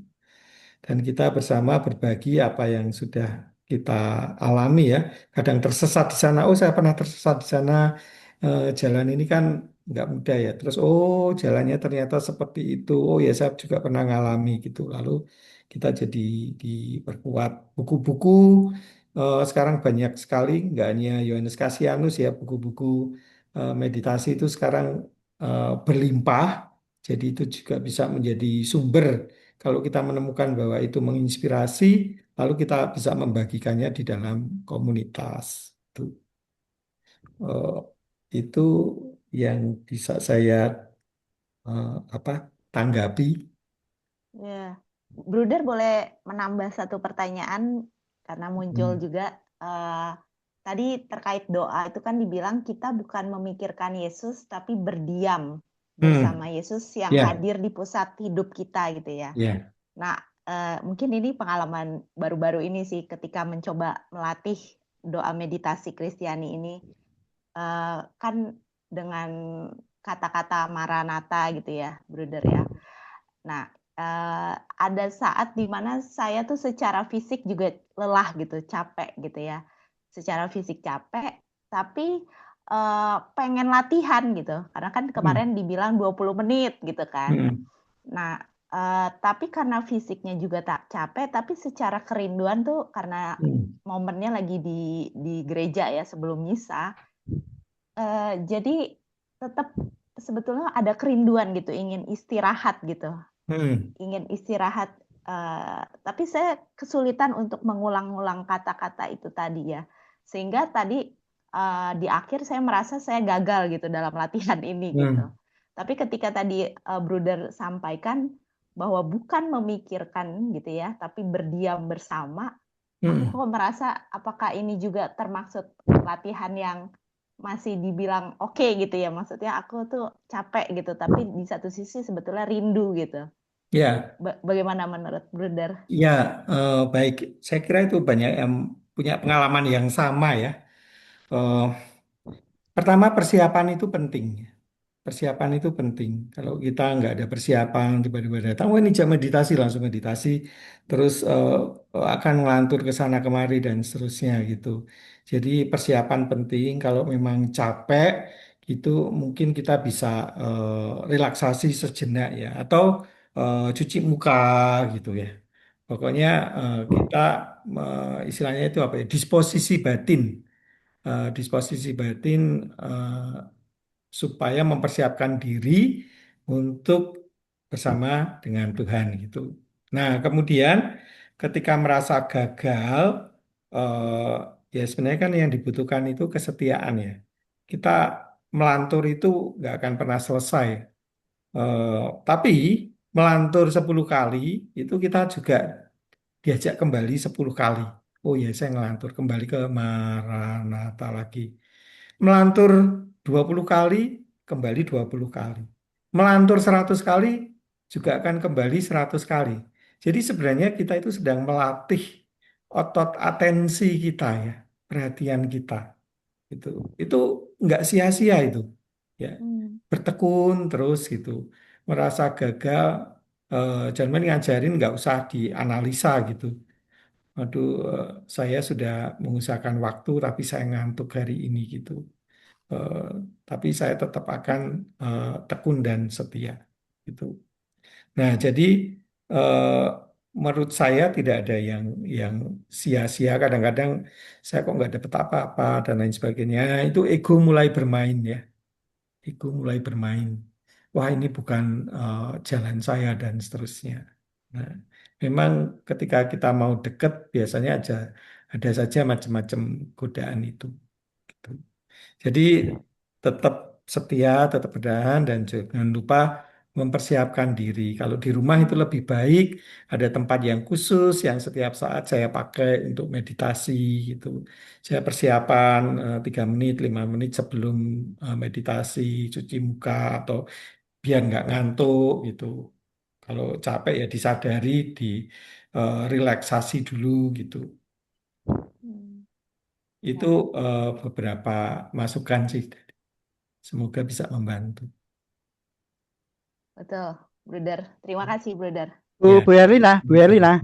Dan kita bersama berbagi apa yang sudah kita alami ya. Kadang tersesat di sana, oh saya pernah tersesat di sana. Jalan ini kan nggak mudah ya. Terus oh jalannya ternyata seperti itu. Oh ya saya juga pernah ngalami gitu. Lalu kita jadi diperkuat buku-buku. Sekarang banyak sekali, nggak hanya Yohanes Kasianus ya, buku-buku meditasi itu sekarang berlimpah. Jadi itu juga bisa menjadi sumber kalau kita menemukan bahwa itu menginspirasi, lalu kita bisa membagikannya di dalam komunitas. Eh, itu yang bisa saya apa tanggapi. Ya, Bruder boleh menambah satu pertanyaan karena muncul juga tadi terkait doa itu kan dibilang kita bukan memikirkan Yesus tapi berdiam bersama Yesus yang Ya, hadir di pusat hidup kita gitu ya. ya. Nah, mungkin ini pengalaman baru-baru ini sih ketika mencoba melatih doa meditasi Kristiani ini kan dengan kata-kata Maranatha gitu ya, Bruder ya. Nah, ada saat di mana saya tuh secara fisik juga lelah gitu, capek gitu ya. Secara fisik capek, tapi pengen latihan gitu. Karena kan kemarin dibilang 20 menit gitu kan. Nah, tapi karena fisiknya juga tak capek, tapi secara kerinduan tuh karena momennya lagi di gereja ya sebelum misa, jadi tetap sebetulnya ada kerinduan gitu, ingin istirahat gitu. Ingin istirahat, tapi saya kesulitan untuk mengulang-ulang kata-kata itu tadi ya. Sehingga tadi di akhir saya merasa saya gagal gitu dalam latihan ini gitu. Tapi ketika tadi Bruder sampaikan bahwa bukan memikirkan gitu ya, tapi berdiam bersama, aku kok merasa apakah ini juga termaksud latihan yang masih dibilang oke gitu ya. Maksudnya aku tuh capek gitu, tapi di satu sisi sebetulnya rindu gitu. Ya, Bagaimana menurut Bruder? ya, baik. Saya kira itu banyak yang punya pengalaman yang sama ya. Eh, Pertama persiapan itu penting. Persiapan itu penting. Kalau kita nggak ada persiapan, tiba-tiba datang, oh ini jam meditasi, langsung meditasi, terus akan ngelantur ke sana kemari dan seterusnya gitu. Jadi persiapan penting. Kalau memang capek, gitu mungkin kita bisa relaksasi sejenak ya, atau cuci muka gitu ya. Pokoknya kita istilahnya itu apa ya? Disposisi batin. Disposisi batin supaya mempersiapkan diri untuk bersama dengan Tuhan gitu. Nah, kemudian ketika merasa gagal, ya sebenarnya kan yang dibutuhkan itu kesetiaan ya. Kita melantur itu nggak akan pernah selesai. Eh, tapi melantur 10 kali itu kita juga diajak kembali 10 kali. Oh ya, saya ngelantur kembali ke Maranatha lagi. Melantur 20 kali, kembali 20 kali. Melantur 100 kali, juga akan kembali 100 kali. Jadi sebenarnya kita itu sedang melatih otot atensi kita ya, perhatian kita. Itu nggak sia-sia itu. Ya, bertekun terus gitu. Merasa gagal, jangan ngajarin nggak usah dianalisa gitu. Waduh, saya sudah mengusahakan waktu, tapi saya ngantuk hari ini gitu. Eh, tapi saya tetap akan tekun dan setia. Gitu. Nah, jadi eh, menurut saya tidak ada yang sia-sia. Kadang-kadang saya kok nggak dapat apa-apa dan lain sebagainya. Itu ego mulai bermain ya. Ego mulai bermain. Wah, ini bukan jalan saya dan seterusnya. Nah, memang ketika kita mau dekat biasanya ada saja macam-macam godaan itu. Gitu. Jadi tetap setia, tetap bertahan dan jangan lupa mempersiapkan diri. Kalau di rumah itu lebih baik ada tempat yang khusus yang setiap saat saya pakai untuk meditasi gitu. Saya persiapan 3 menit, 5 menit sebelum meditasi, cuci muka atau biar nggak ngantuk gitu. Kalau capek ya disadari, di relaksasi dulu gitu. Itu beberapa masukan sih. Semoga bisa membantu. Betul, Bruder. Terima kasih, Bruder. Ya. Bu Herlina,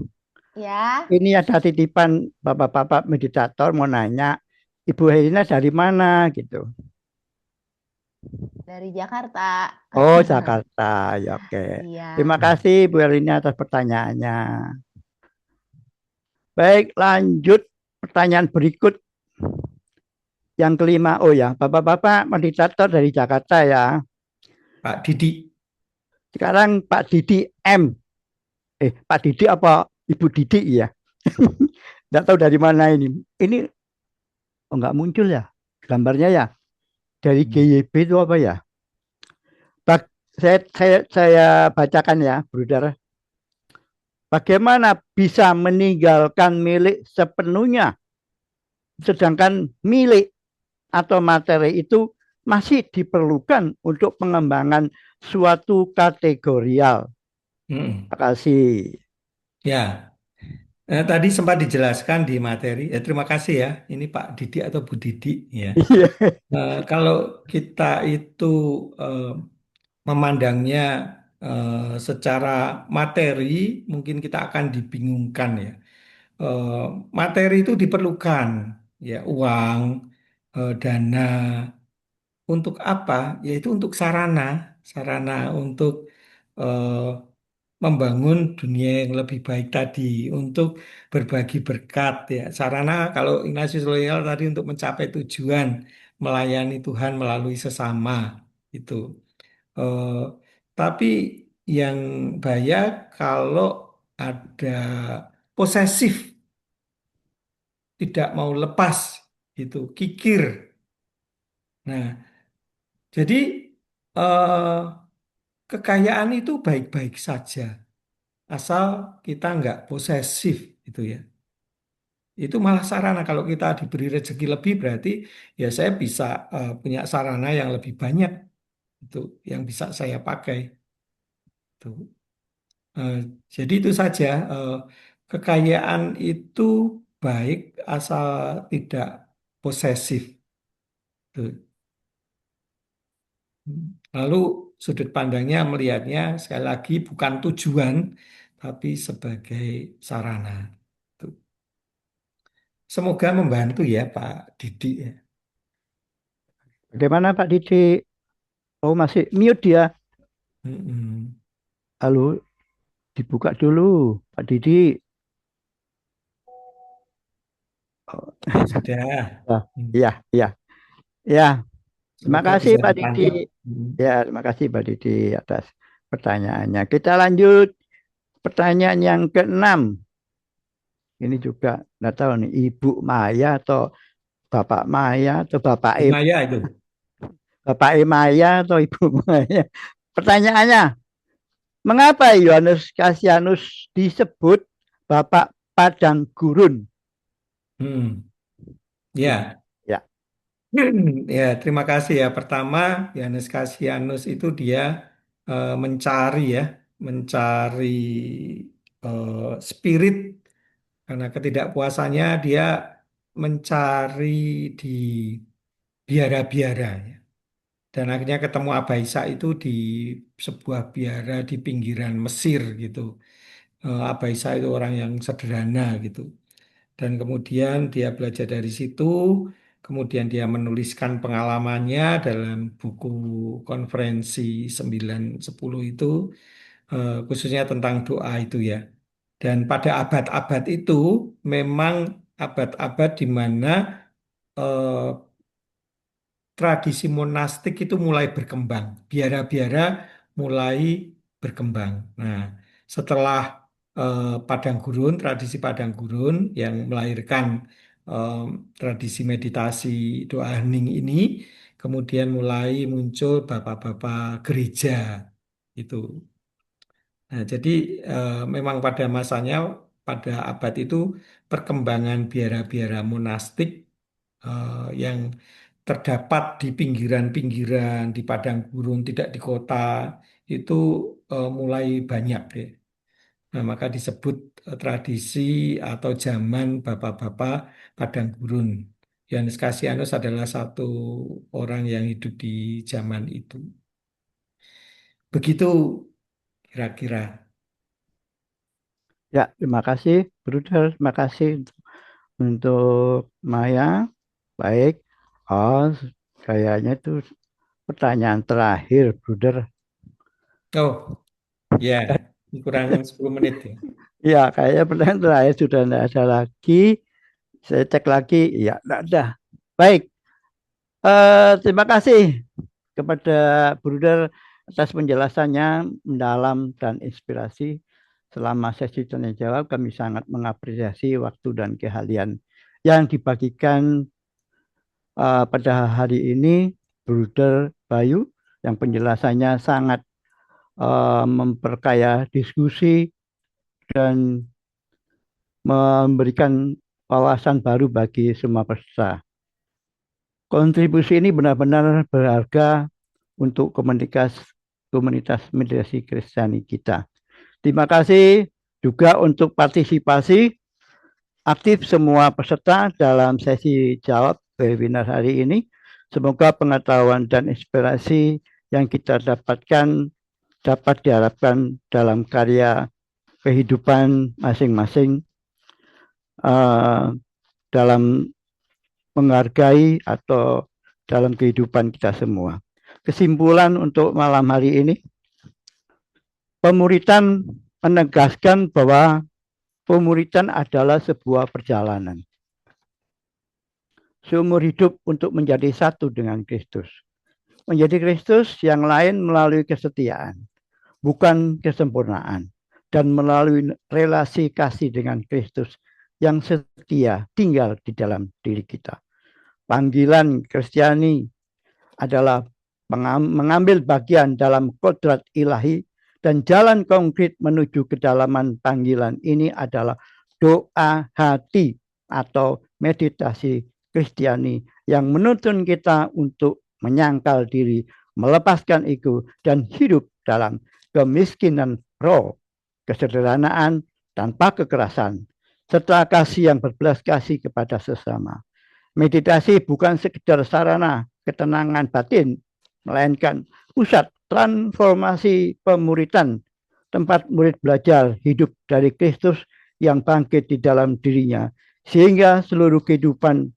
Ya, ini ada titipan bapak-bapak meditator mau nanya, Ibu Herlina dari mana gitu. dari Jakarta. Oh, Jakarta. Ya, oke. Iya. Terima kasih Bu Herlina atas pertanyaannya. Baik, lanjut pertanyaan berikut. Yang kelima, oh ya, bapak-bapak meditator dari Jakarta ya. Pak Didi. Sekarang Pak Didi M. Pak Didi apa Ibu Didi ya? Nggak tahu dari mana ini. Ini oh nggak muncul ya gambarnya ya. Dari GYB itu apa ya? Saya bacakan ya, Bruder. Bagaimana bisa meninggalkan milik sepenuhnya, sedangkan milik atau materi itu masih diperlukan untuk pengembangan suatu kategorial. Terima kasih. Ya, tadi sempat dijelaskan di materi. Terima kasih ya. Ini Pak Didi atau Bu Didi ya. Kalau kita itu memandangnya secara materi, mungkin kita akan dibingungkan ya. Materi itu diperlukan, ya uang, dana. Untuk apa? Yaitu untuk sarana untuk eh, membangun dunia yang lebih baik tadi, untuk berbagi berkat ya. Sarana kalau Ignatius Loyola tadi untuk mencapai tujuan melayani Tuhan melalui sesama itu. Eh, tapi yang bahaya kalau ada posesif, tidak mau lepas itu, kikir. Nah, jadi eh, kekayaan itu baik-baik saja, asal kita nggak posesif gitu ya. Itu malah sarana kalau kita diberi rezeki lebih berarti ya saya bisa punya sarana yang lebih banyak itu yang bisa saya pakai. Tuh. Eh, jadi itu saja kekayaan itu baik asal tidak posesif. Tuh. Lalu sudut pandangnya melihatnya sekali lagi bukan tujuan, tapi sebagai sarana. Tuh. Semoga membantu ya Pak Didi ya. Bagaimana Pak Didi? Oh, masih mute dia. Mm-mm. Halo, dibuka dulu Pak Didi. Ya sudah. Ya, ya, ya. Terima Semoga kasih bisa Pak dipandu. Didi. Ya, terima kasih Pak Didi atas pertanyaannya. Kita lanjut pertanyaan yang ke-6. Ini juga nggak tahu nih, Ibu Maya atau Bapak Maya atau Maya itu. Bapak Maya atau Ibu Maya. Pertanyaannya, mengapa Yohanes Cassianus disebut Bapak Padang Gurun? Hmm. Ya, Ya, ya, terima kasih ya. Pertama, Yohanes Cassianus itu dia mencari ya, mencari spirit karena ketidakpuasannya dia mencari di biara-biara ya. Dan akhirnya ketemu Aba Isa itu di sebuah biara di pinggiran Mesir gitu. Aba Isa itu orang yang sederhana gitu. Dan kemudian dia belajar dari situ, kemudian dia menuliskan pengalamannya dalam buku konferensi 910 itu, khususnya tentang doa itu ya. Dan pada abad-abad itu memang abad-abad di mana eh, tradisi monastik itu mulai berkembang, biara-biara mulai berkembang. Nah, setelah Padang Gurun, tradisi Padang Gurun yang melahirkan eh, tradisi meditasi doa hening ini, kemudian mulai muncul bapak-bapak gereja itu. Nah, jadi memang pada masanya, pada abad itu perkembangan biara-biara monastik yang terdapat di pinggiran-pinggiran, di padang gurun, tidak di kota, itu mulai banyak ya. Nah, maka disebut tradisi atau zaman bapak-bapak padang gurun. Yohanes Cassianus adalah satu orang yang hidup di zaman itu. Begitu kira-kira. ya, terima kasih, Bruder. Terima kasih untuk Maya. Baik. Oh, kayaknya itu pertanyaan terakhir, Bruder. Oh, ya, kurang 10 menit ya. Ya, kayaknya pertanyaan terakhir sudah tidak ada lagi. Saya cek lagi, ya, tidak ada. Baik, terima kasih kepada Bruder atas penjelasannya mendalam dan inspirasi. Selama sesi tanya jawab, kami sangat mengapresiasi waktu dan keahlian yang dibagikan pada hari ini, Bruder Bayu, yang penjelasannya sangat memperkaya diskusi dan memberikan wawasan baru bagi semua peserta. Kontribusi ini benar-benar berharga untuk komunitas mediasi Kristiani kita. Terima kasih juga untuk partisipasi aktif semua peserta dalam sesi jawab webinar hari ini. Semoga pengetahuan dan inspirasi yang kita dapatkan dapat diharapkan dalam karya kehidupan masing-masing dalam menghargai atau dalam kehidupan kita semua. Kesimpulan untuk malam hari ini, pemuritan menegaskan bahwa pemuritan adalah sebuah perjalanan seumur hidup untuk menjadi satu dengan Kristus. Menjadi Kristus yang lain melalui kesetiaan, bukan kesempurnaan, dan melalui relasi kasih dengan Kristus yang setia tinggal di dalam diri kita. Panggilan Kristiani adalah mengambil bagian dalam kodrat ilahi, dan jalan konkret menuju kedalaman panggilan ini adalah doa hati atau meditasi Kristiani yang menuntun kita untuk menyangkal diri, melepaskan ego, dan hidup dalam kemiskinan roh, kesederhanaan tanpa kekerasan, serta kasih yang berbelas kasih kepada sesama. Meditasi bukan sekedar sarana ketenangan batin, melainkan pusat transformasi pemuritan, tempat murid belajar hidup dari Kristus yang bangkit di dalam dirinya, sehingga seluruh kehidupan,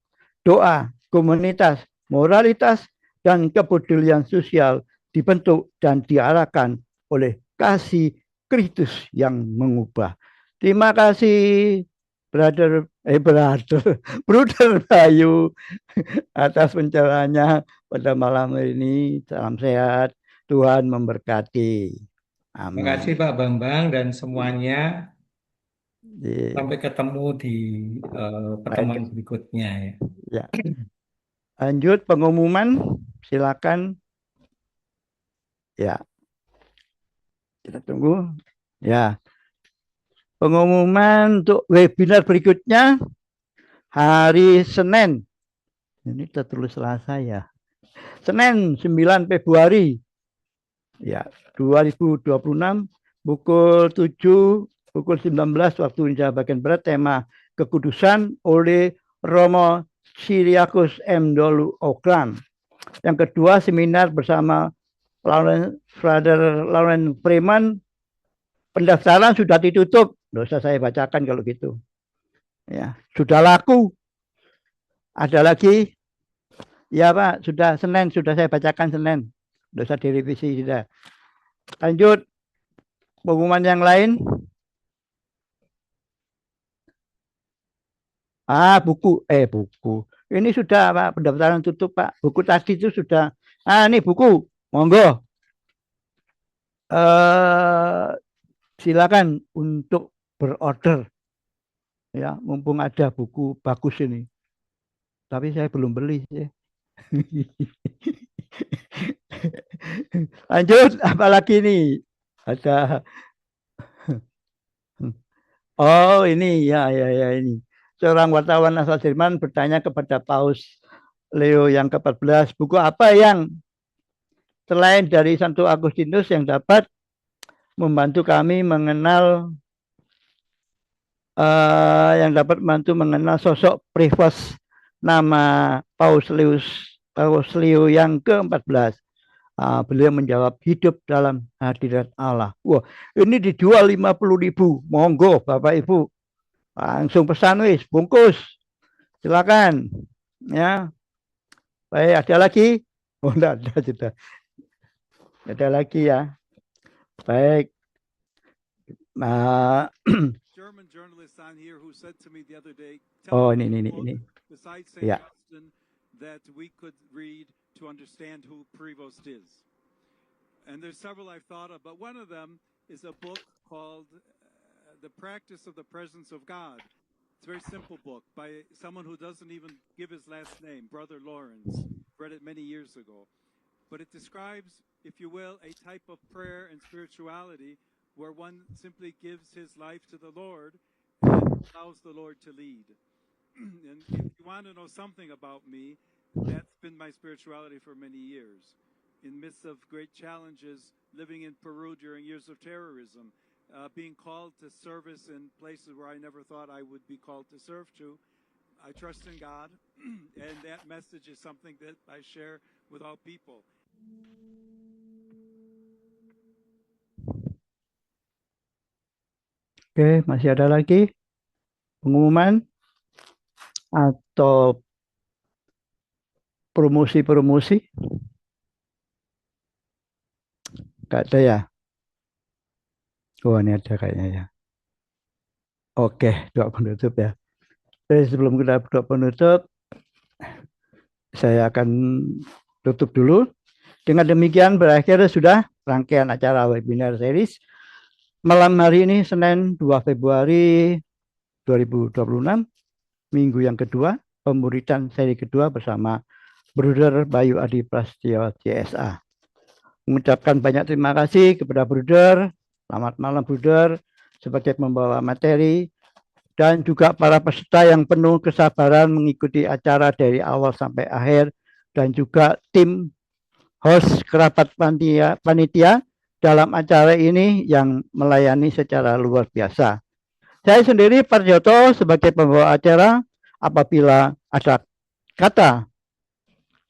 doa, komunitas, moralitas, dan kepedulian sosial dibentuk dan diarahkan oleh kasih Kristus yang mengubah. Terima kasih, Brother Bayu atas pencerahannya pada malam ini. Salam sehat, Tuhan memberkati. Terima kasih Amin. Pak Bambang dan semuanya. Sampai ketemu di pertemuan Baik, berikutnya ya. ya. Lanjut pengumuman, silakan. Ya, kita tunggu. Ya, pengumuman untuk webinar berikutnya hari Senin. Ini tertulis Selasa ya. Senin 9 Februari ya 2026 pukul 7 pukul 19 waktu Indonesia bagian Barat, tema kekudusan oleh Romo Cyriacus M. Dolu Auckland. Yang kedua, seminar bersama Father Lawrence Freeman. Pendaftaran sudah ditutup. Nggak usah saya bacakan kalau gitu. Ya, sudah laku. Ada lagi? Ya Pak, sudah Senin, sudah saya bacakan Senin. Nggak usah direvisi sudah. Lanjut. Pengumuman yang lain. Buku. Ini sudah Pak, pendaftaran tutup Pak. Buku tadi itu sudah. Ini buku. Monggo. Silakan untuk berorder. Ya, mumpung ada buku bagus ini. Tapi saya belum beli ya. Lanjut, apalagi nih? Ada. Oh, ini ya ini. Seorang wartawan asal Jerman bertanya kepada Paus Leo yang ke-14, buku apa yang selain dari Santo Agustinus yang dapat membantu kami mengenal sosok Prevost nama Paus Leo yang ke-14. Beliau menjawab, hidup dalam hadirat Allah. Wah, ini dijual 50.000. Monggo Bapak Ibu. Langsung pesan wis, bungkus. Silakan. Ya. Baik, ada lagi? Oh, enggak ada sudah. Ada lagi ya. Baik. German journalist on here who said to me the other day, ini. Besides St. Yeah. Augustine that we could read to understand who Prevost is. And there's several I've thought of, but one of them is a book called The Practice of the Presence of God. It's a very simple book by someone who doesn't even give his last name, Brother Lawrence. Read it many years ago. But it describes, if you will, a type of prayer and spirituality where one simply gives his life to the Lord and allows the Lord to lead. And if you want to know something about me, that's been my spirituality for many years. In midst of great challenges, living in Peru during years of terrorism, being called to service in places where I never thought I would be called to serve to, I trust in God, and that message is something that I share with all people. Oke, masih ada lagi pengumuman atau promosi? Gak ada ya? Oh, ini ada kayaknya ya. Oke, doa penutup ya. Jadi sebelum kita doa penutup, saya akan tutup dulu. Dengan demikian berakhir sudah rangkaian acara webinar series malam hari ini, Senin 2 Februari 2026, minggu yang kedua, pemuridan seri kedua bersama Bruder Bayu Adi Prasetyo CSA. Mengucapkan banyak terima kasih kepada Bruder. Selamat malam Bruder, sebagai pembawa materi, dan juga para peserta yang penuh kesabaran mengikuti acara dari awal sampai akhir, dan juga tim host kerabat panitia dalam acara ini yang melayani secara luar biasa. Saya sendiri Parjoto sebagai pembawa acara, apabila ada kata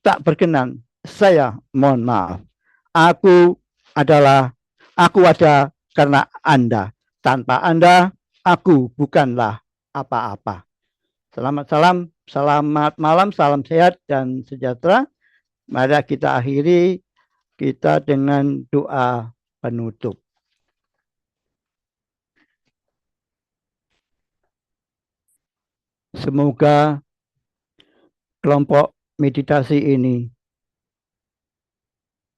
tak berkenan, saya mohon maaf. Aku ada karena Anda. Tanpa Anda, aku bukanlah apa-apa. Selamat malam, salam sehat dan sejahtera. Mari kita akhiri kita dengan doa penutup. Semoga kelompok meditasi ini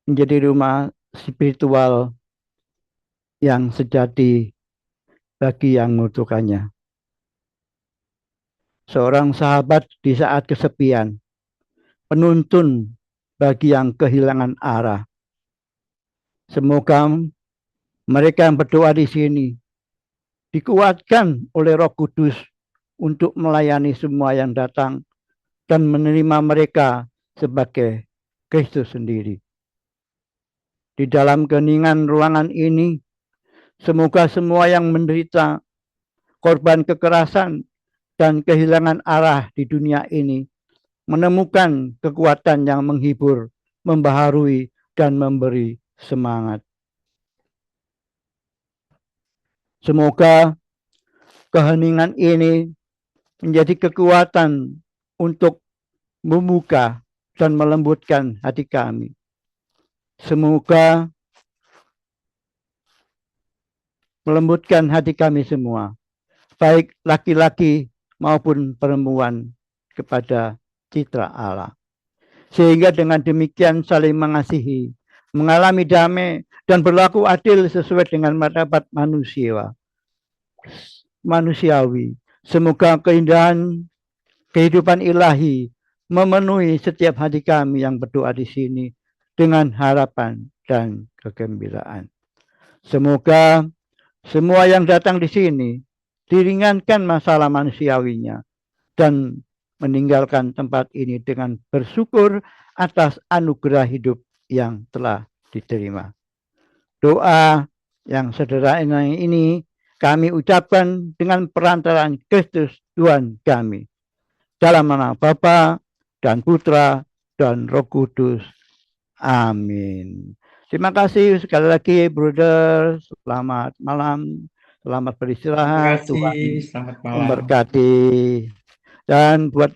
menjadi rumah spiritual yang sejati bagi yang membutuhkannya. Seorang sahabat di saat kesepian, penuntun bagi yang kehilangan arah. Semoga mereka yang berdoa di sini dikuatkan oleh Roh Kudus untuk melayani semua yang datang dan menerima mereka sebagai Kristus sendiri. Di dalam keheningan ruangan ini, semoga semua yang menderita korban kekerasan dan kehilangan arah di dunia ini menemukan kekuatan yang menghibur, membaharui, dan memberi semangat. Semoga keheningan ini menjadi kekuatan untuk membuka dan melembutkan hati kami. Semoga melembutkan hati kami semua, baik laki-laki maupun perempuan, kepada citra Allah. Sehingga dengan demikian saling mengasihi, mengalami damai, dan berlaku adil sesuai dengan martabat manusiawi. Semoga keindahan kehidupan ilahi memenuhi setiap hati kami yang berdoa di sini dengan harapan dan kegembiraan. Semoga semua yang datang di sini diringankan masalah manusiawinya dan meninggalkan tempat ini dengan bersyukur atas anugerah hidup yang telah diterima. Doa yang sederhana ini kami ucapkan dengan perantaraan Kristus Tuhan kami. Dalam nama Bapa dan Putra dan Roh Kudus. Amin. Terima kasih sekali lagi, brother. Selamat malam. Selamat beristirahat. Terima kasih. Tuhan Selamat malam. memberkati. Dan buat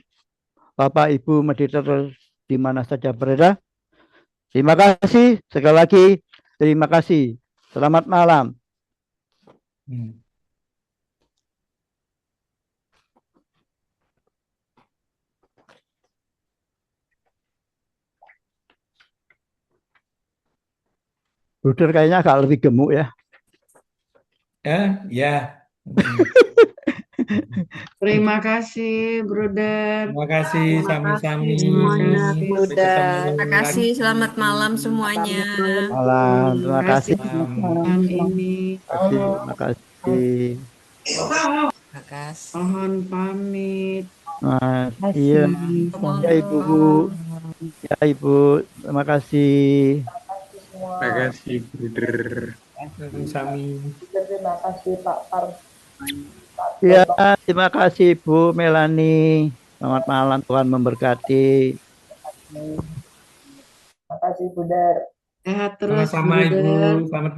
Bapak Ibu meditator di mana saja berada, terima kasih sekali lagi. Terima kasih. Selamat malam. Bruder kayaknya agak lebih gemuk ya. Ya. Terima kasih, Bruder. Terima kasih sami-sami. semuanya, Bruder. Terima kasih, selamat malam semuanya. Malam, terima kasih. Malam ini. Terima kasih. Terima kasih. Mohon pamit. Mas, iya, ya Ibu, ya Ibu, terima kasih. Terima kasih, Bruder. Sami. Terima kasih Pak Par. Ya, terima kasih Bu Melani. Selamat malam, Tuhan memberkati. Terima kasih Bruder. Sehat terus, Sama-sama Bruder. Ibu. Selamat malam.